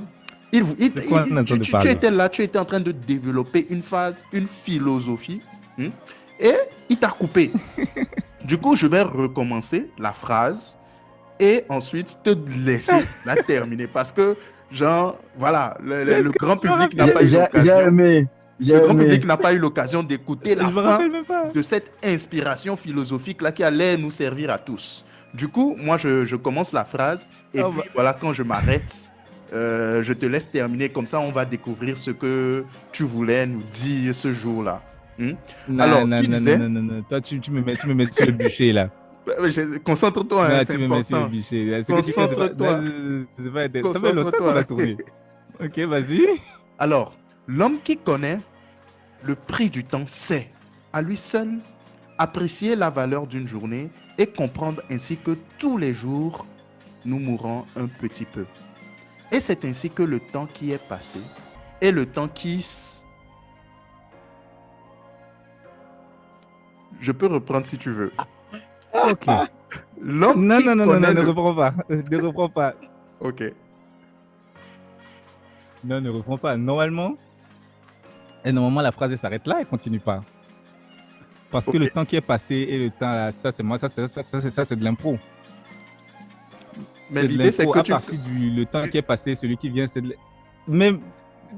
de quoi on entend tu parler? étais là, tu étais en train de développer une phase, une philosophie, hein, et il t'a coupé. Du coup, je vais recommencer la phrase et ensuite te laisser la terminer parce que, genre, voilà, Est-ce le que grand je me public n'a rappelle? pas eu J'ai l'occasion. aimé. J'ai Le grand aimé. public n'a pas eu l'occasion d'écouter Je la me fin rappelle même pas. de cette inspiration philosophique là qui allait nous servir à tous. Du coup, moi, je commence la phrase et Oh, puis bah. voilà, quand je m'arrête, je te laisse terminer. Comme ça, on va découvrir ce que tu voulais nous dire ce jour-là. Hmm? Non, Alors, non, tu non, non, disais, non, non, non. Toi, tu me mets sur le bûcher, là. concentre-toi, hein, Non, c'est tu me mets sur le important. bûcher. Ce que tu fais, c'est pas... Concentre-toi, Ça fait longtemps qu'on concentre-toi. a tourné. Ok, vas-y. Alors, l'homme qui connaît le prix du temps sait, à lui seul, apprécier la valeur d'une journée et comprendre ainsi que tous les jours, nous mourrons un petit peu. Et c'est ainsi que le temps qui est passé et le temps qui... Je peux reprendre si tu veux. Ok. L'homme Non, qui non, non, non, connaît non, ne le... reprends pas. Ne reprends pas. Ok. Non, ne reprends pas. Normalement, la phrase, elle s'arrête là, elle continue pas. Parce que Ok. le temps qui est passé et le temps, là, ça, c'est moi, ça, c'est de l'impro. Mais C'est de l'idée, c'est l'impro que à tu... partir du le temps qui est passé, celui qui vient, c'est de... Même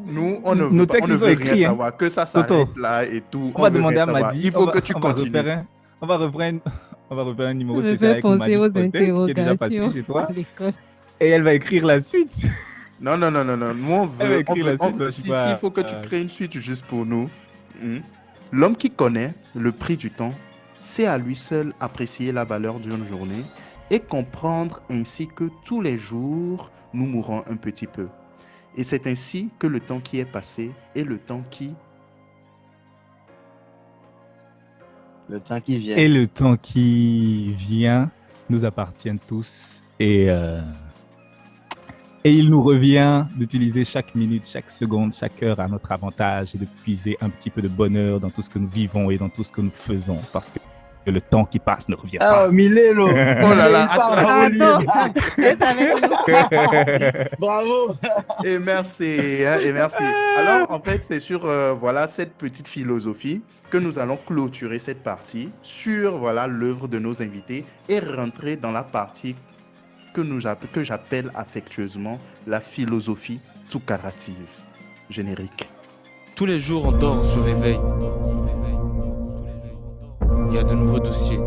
Nous, on ne veut nos pas, on textes, ne ils sont veut rien écrits, hein. savoir. Que ça Toto, s'arrête là et tout. on On va veut rien demander à savoir. Madi, Il faut que tu continues. on va refaire on va refaire un Ça numéro me spécial fait avec penser Madi aux Protet, qui est déjà passé interrogations chez à toi, l'école. et elle va écrire la suite. Non, non, non, non, non. Nous, Elle va écrire la suite, donc tu Si, il vas... faut que tu crées une suite juste pour nous. Hmm. L'homme qui connaît le prix du temps sait à lui seul apprécier la valeur d'une journée et comprendre ainsi que tous les jours, nous mourrons un petit peu. Et c'est ainsi que le temps qui est passé et le temps qui... Le temps qui vient. Et le temps qui vient nous appartient tous. Et il nous revient d'utiliser chaque minute, chaque seconde, chaque heure à notre avantage et de puiser un petit peu de bonheur dans tout ce que nous vivons et dans tout ce que nous faisons. Parce que le temps qui passe ne revient Ah, pas. Milelo. Oh là là, Il parle attends. à lui. Reste avec nous. Bravo. Et merci, hein, et merci. Alors, en fait, c'est sur voilà, cette petite philosophie que nous allons clôturer cette partie sur voilà, l'œuvre de nos invités et rentrer dans la partie que j'appelle affectueusement la philosophie toukarative. Générique. Tous les jours, on dort, on se réveille. Il y a de nouveaux dossiers.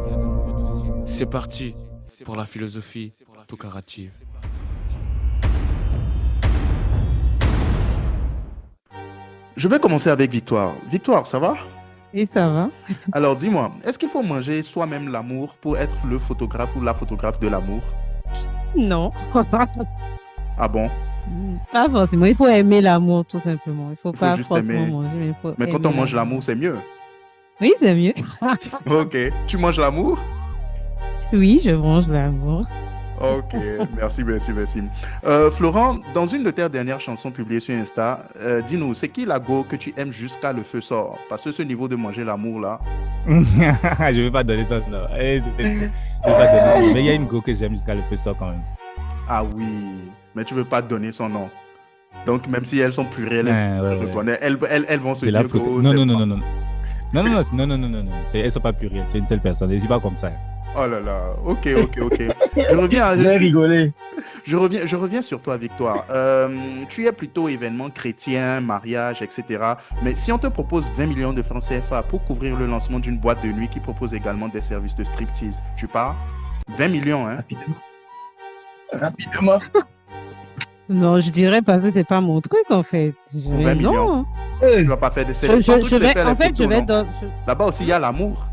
C'est parti pour la philosophie toukarative. Je vais commencer avec Victoire. Victoire, ça va? Et ça va? Alors, dis-moi, est-ce qu'il faut manger soi-même l'amour pour être le photographe ou la photographe de l'amour? Non. Ah bon? Pas forcément. Il faut aimer l'amour, tout simplement. Il faut Il faut pas juste forcément aimer. manger, mais il faut Mais quand aimer on mange l'amour, c'est mieux. Oui, c'est mieux. Ok. Tu manges l'amour? Oui, je mange l'amour. Ok, merci, merci, merci. Florent, dans une de tes dernières chansons publiées sur Insta, dis-nous, c'est qui la go que tu aimes jusqu'à le feu sort? Parce que ce niveau de manger l'amour là. Je ne vais pas donner ça, non. Je vais pas donner ça. Mais il y a une go que j'aime jusqu'à le feu sort quand même. Ah oui, mais tu veux pas donner son nom. Donc même si elles sont plurielles, Ouais, je ouais. connais, elles vont se C'est la dire que photo. oh, Non, c'est non, non, moi. non, non. Non, non, non, non, non, non, non, non. Elles sont pas plurielles, c'est une seule personne. Je dis pas comme ça. Oh là là, ok. Je reviens, J'ai rigolé. je reviens sur toi, Victoire. Tu es plutôt événement chrétien, mariage, etc. Mais si on te propose 20 millions de francs CFA pour couvrir le lancement d'une boîte de nuit qui propose également des services de striptease, tu pars? 20 millions, hein? Rapidement. Non, je dirais parce que c'est pas mon truc en fait. Pour 20 millions. Non. Tu vas pas faire des selfies. Ton truc, Je c'est vais, faire en les fait, je photos, vais non? dans. Là-bas aussi, il y a l'amour.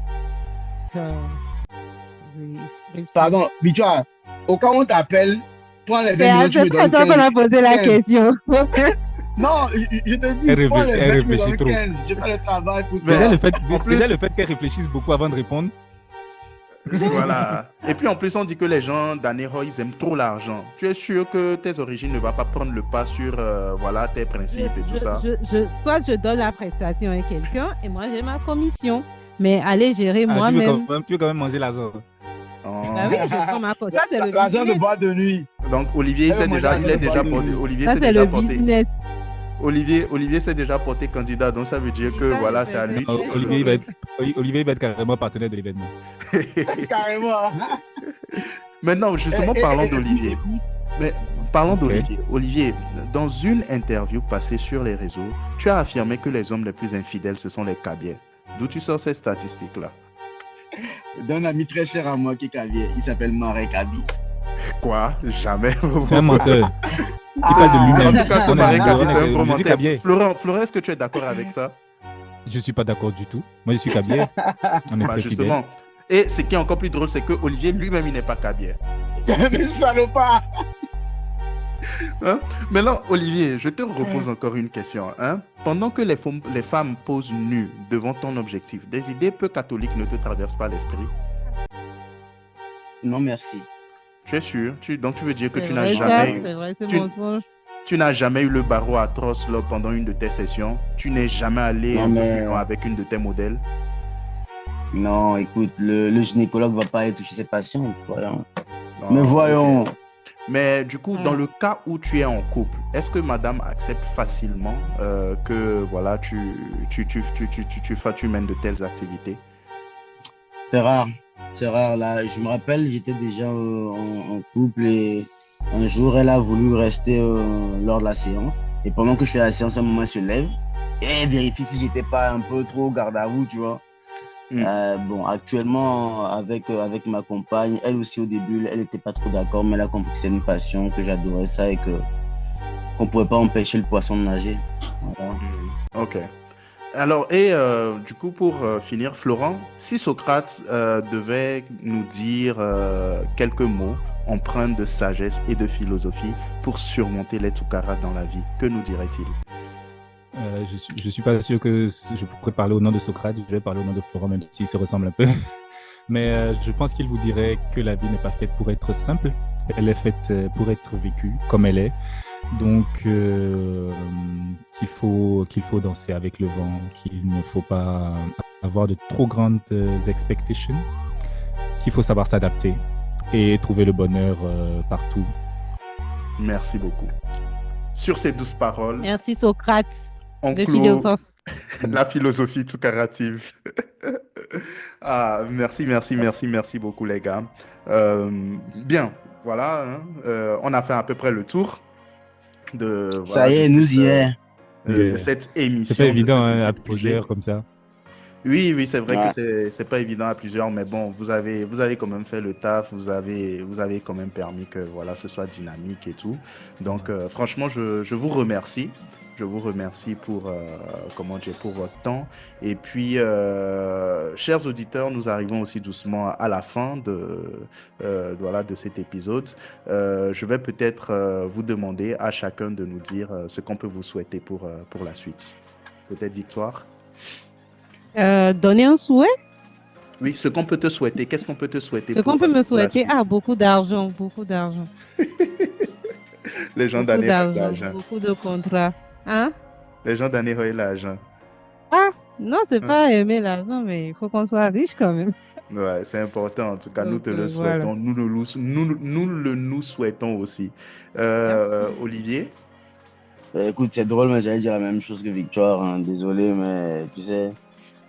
Pardon, Victoire, au cas où on t'appelle, prends les 20 C'est millions, à tu me c'est pas donnes toi qu'on 15. a posé la 15. question. Non, je te dis, Elle prends les réfléchit 20, tu me trop. donnes 15. Je fais le travail pour Mais- toi. Déjà, le fait qu'elle réfléchisse beaucoup avant de répondre. Voilà. Et puis en plus, on dit que les gens d'Anéro, ils aiment trop l'argent. Tu es sûr que tes origines ne vont pas prendre le pas sur voilà, tes principes et tout ça? Soit je donne la prestation à quelqu'un et moi j'ai ma commission. Mais aller gérer Ah, moi-même. tu veux quand même manger l'argent. Oh. Bah oui, je prends ma commission. Ça, c'est le L'argent de business. boîte de nuit. Donc Olivier, Elle veut il manger est l'argent de déjà boîte de porté. nuit. Olivier Ça, s'est c'est déjà le porté. business. Olivier s'est déjà porté candidat, donc ça veut dire que Ça, voilà, je c'est à sais. lui. Non, Olivier va être carrément partenaire de l'événement. Carrément. Maintenant, justement, parlons d'Olivier. Mais parlons Ok. d'Olivier. Olivier, dans une interview passée sur les réseaux, tu as affirmé que les hommes les plus infidèles, ce sont les cabiers. D'où tu sors ces statistiques-là? D'un ami très cher à moi qui est cavier. Il s'appelle Marek Abi. Quoi? Jamais. C'est un menteur. Il Ah, parle de En lui-même. tout cas, ce On est Marek d'accord, Abi, c'est un gros je suis menteur. cabier. Florent, est-ce que tu es d'accord avec ça? Je suis pas d'accord du tout. Moi, je suis cabier. On est Bah, très justement. Et ce qui est encore plus drôle, c'est que Olivier lui-même, il n'est pas cabier. mais salopard. Hein? Maintenant, Olivier, je te repose encore une question. Hein? Pendant que les femmes posent nues devant ton objectif, des idées peu catholiques ne te traversent pas l'esprit? Non, merci. Tu es sûr? Donc tu veux dire que C'est tu n'as vrai, jamais eu... c'est vrai, c'est tu- mensonge. Tu n'as jamais eu le barreau atroce là, pendant une de tes sessions? Tu n'es jamais allé Non, un peu mais- plus loin avec une de tes modèles? Non, écoute, le gynécologue va pas aller toucher ses patients. Voyons. Non, Mais voyons. ok. Mais du coup, dans le cas où tu es en couple, est-ce que madame accepte facilement que voilà, tu mènes de telles activités? C'est rare. C'est rare. Là, je me rappelle, j'étais déjà en couple et un jour, elle a voulu rester lors de la séance. Et pendant que je fais la séance, un moment, elle se lève et elle vérifie si j'étais pas un peu trop garde à vous, tu vois. Mm. Bon, actuellement, avec ma compagne, elle aussi au début, elle n'était pas trop d'accord, mais elle a compris que c'était une passion, que j'adorais ça et qu'on pouvait pas empêcher le poisson de nager. Voilà. Ok. Alors, du coup, pour finir, Florent, si Socrate devait nous dire quelques mots empreints de sagesse et de philosophie pour surmonter les Tukara dans la vie, que nous dirait-il? Je suis pas sûr que je pourrais parler au nom de Socrate. Je vais parler au nom de Florent, même s'ils se ressemblent un peu. Mais je pense qu'il vous dirait que la vie n'est pas faite pour être simple. Elle est faite pour être vécue comme elle est. Donc, qu'il faut danser avec le vent, qu'il ne faut pas avoir de trop grandes expectations, qu'il faut savoir s'adapter et trouver le bonheur partout. Merci beaucoup. Sur ces douces paroles, Merci Socrate, on le clôt philosophe. la philosophie tukarative. Ah, merci beaucoup les gars. Bien, voilà, hein, on a fait à peu près le tour de Ça y est, nous y est. de cette émission. C'est pas évident de ce à petit projet. plusieurs comme ça. Oui, c'est vrai Ouais. que c'est pas évident à plusieurs, mais bon, vous avez quand même fait le taf, vous avez quand même permis que voilà, ce soit dynamique et tout. Donc franchement, je vous remercie. Je vous remercie pour pour votre temps. Et puis, chers auditeurs, nous arrivons aussi doucement à la fin de cet épisode. Je vais peut-être vous demander à chacun de nous dire ce qu'on peut vous souhaiter pour la suite. Peut-être Victoire? Donner un souhait. Oui, ce qu'on peut te souhaiter. Qu'est-ce qu'on peut te souhaiter? Ce qu'on peut me souhaiter, beaucoup d'argent, beaucoup d'argent. Les gens Beaucoup d'année d'argent, beaucoup de contrats. Hein? Les gens d'année l'argent. Ah, non, c'est pas aimer l'argent, mais il faut qu'on soit riche quand même. Ouais, c'est important. En tout cas, nous Donc, te le voilà. souhaitons. Nous souhaitons aussi. Olivier? Écoute, c'est drôle, mais j'allais dire la même chose que Victoire. Hein. Désolé, mais tu sais,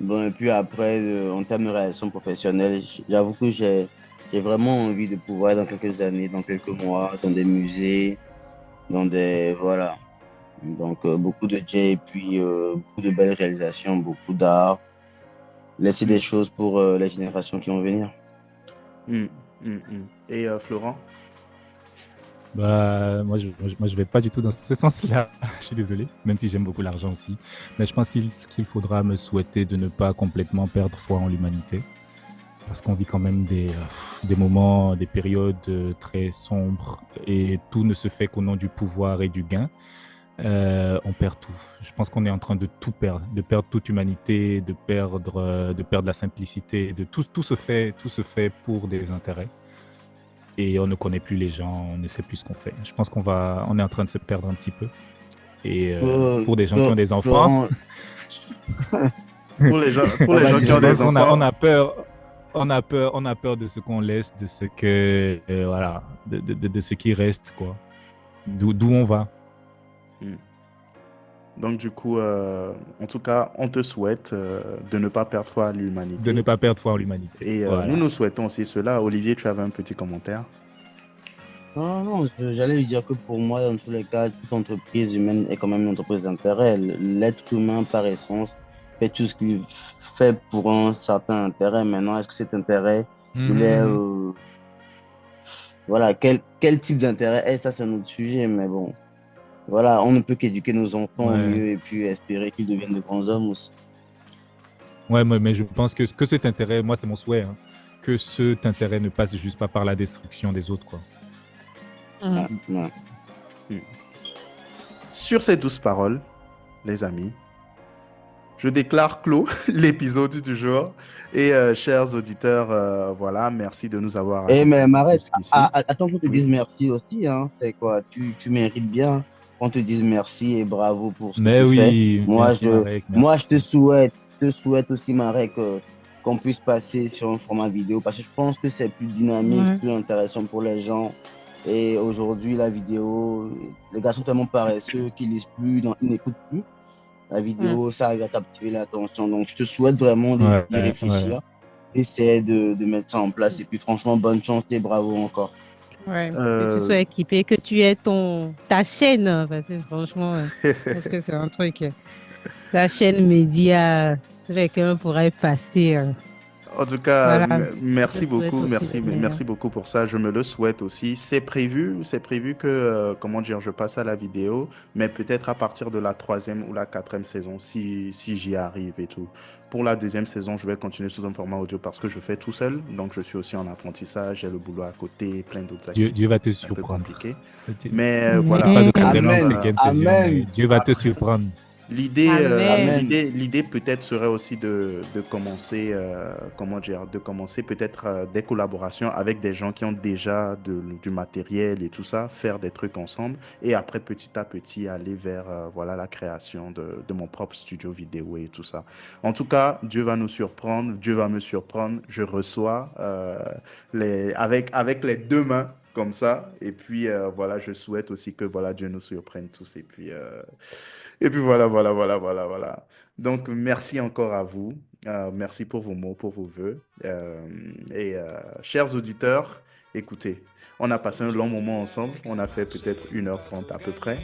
Bon, et puis après, en termes de réalisation professionnelle, j'avoue que j'ai vraiment envie de pouvoir, dans quelques années, dans quelques mois, dans des musées, dans des, voilà. Donc, beaucoup de jazz et puis beaucoup de belles réalisations, beaucoup d'art. Laisser des choses pour les générations qui vont venir. Mm, Et Florent? Bah, moi, je vais pas du tout dans ce sens-là. Je suis désolé, même si j'aime beaucoup l'argent aussi. Mais je pense qu'il faudra me souhaiter de ne pas complètement perdre foi en l'humanité. Parce qu'on vit quand même des moments, des périodes très sombres et tout ne se fait qu'au nom du pouvoir et du gain. On perd tout. Je pense qu'on est en train de tout perdre, de perdre toute humanité, de perdre la simplicité. Tout se fait pour des intérêts. Et on ne connaît plus les gens, on ne sait plus ce qu'on fait. Je pense on est en train de se perdre un petit peu. Et pour des gens qui ont des enfants, Pour les gens qui ont des enfants, on a peur de ce qu'on laisse, de ce que, voilà, de ce qui reste, quoi. D'où on va. donc du coup, en tout cas, on te souhaite de ne pas perdre foi à l'humanité. De ne pas perdre foi en l'humanité. Et Voilà. nous souhaitons aussi cela. Olivier, tu avais un petit commentaire? Non, j'allais lui dire que pour moi, dans tous les cas, toute entreprise humaine est quand même une entreprise d'intérêt. L'être humain, par essence, fait tout ce qu'il fait pour un certain intérêt. Maintenant, est-ce que cet intérêt, il est... voilà, quel type d'intérêt est, ça c'est un autre sujet, mais bon, voilà, on ne peut qu'éduquer nos enfants au mieux et puis espérer qu'ils deviennent de grands hommes aussi. Ouais, mais je pense que cet intérêt, moi c'est mon souhait, hein, que cet intérêt ne passe juste pas par la destruction des autres, quoi. Sur ces douces paroles, les amis, je déclare clos l'épisode du jour. Et chers auditeurs, voilà, merci de nous avoir Eh, mais accompagnés Marek, jusqu'ici. attends qu'on te dise merci aussi, hein. C'est quoi, tu mérites bien qu'on te dise merci et bravo pour ce que tu fais. Moi, je te souhaite aussi, Marek, qu'on puisse passer sur un format vidéo parce que je pense que c'est plus dynamique, plus intéressant pour les gens. Et aujourd'hui, la vidéo, les gars sont tellement paresseux qu'ils lisent plus, ils n'écoutent plus. La vidéo, ça arrive à captiver l'attention. Donc, je te souhaite vraiment d'y réfléchir, d'essayer de mettre ça en place. Et puis, franchement, bonne chance et bravo encore. Ouais, que tu sois équipé, que tu aies ta chaîne, parce que franchement, parce que c'est un truc, ta chaîne média, quelqu'un pourrait passer. En tout cas, Voilà. merci Je souhaite beaucoup, aussi le merci beaucoup pour ça. Je me le souhaite aussi. C'est prévu que, comment dire, je passe à la vidéo, mais peut-être à partir de la 3e ou la 4e saison, si j'y arrive et tout. Pour la 2e saison, je vais continuer sous un format audio parce que je fais tout seul, donc je suis aussi en apprentissage, j'ai le boulot à côté, plein d'autres activités. Dieu va te C'est un peu surprendre. compliqué. Mais Amen. voilà. Pas de quatrième Amen. cinquième saison, Amen. mais Dieu va te surprendre. Amen. L'idée peut-être serait aussi de commencer, comment dire, de commencer peut-être des collaborations avec des gens qui ont déjà du matériel et tout ça, faire des trucs ensemble et après petit à petit aller vers voilà, la création de mon propre studio vidéo et tout ça. En tout cas, Dieu va nous surprendre, Dieu va me surprendre. Je reçois avec les deux mains comme ça et puis voilà, je souhaite aussi que voilà, Dieu nous surprenne tous et puis voilà. Donc, merci encore à vous. Merci pour vos mots, pour vos vœux. Chers auditeurs, écoutez, on a passé un long moment ensemble. On a fait peut-être 1h30 à peu près.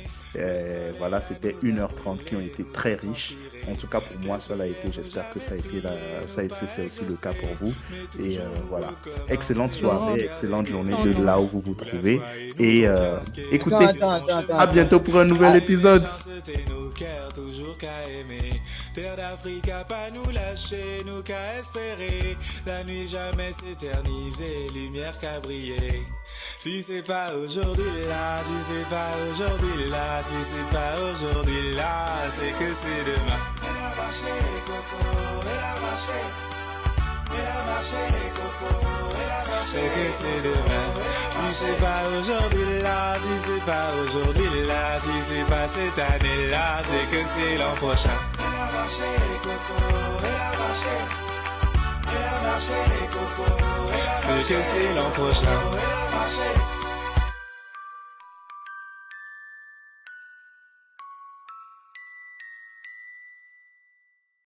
Voilà, c'était 1h30 qui ont été très riches. En tout cas, pour moi, cela a été. J'espère que ça a été c'est aussi le cas pour vous. Et voilà, excellente soirée, excellente journée de là où vous vous trouvez. Et écoutez, à bientôt pour un nouvel épisode. Toujours qu'à aimer, terre d'Afrique à pas nous lâcher, nous qu'à espérer, la nuit jamais s'éterniser, lumière qu'à briller. Si c'est pas aujourd'hui là, si c'est pas aujourd'hui là, si c'est pas aujourd'hui là, c'est que c'est demain. Elle a marché, Coco, elle a marché. Elle a marché, Coco, elle a marché. C'est que c'est demain. Si c'est pas aujourd'hui là, si c'est pas aujourd'hui là, si c'est pas cette année là, c'est que c'est l'an prochain. Elle a marché, Coco, elle a marché. Elle a marché, Coco, elle a marché. C'est que c'est l'an prochain. Elle a marché.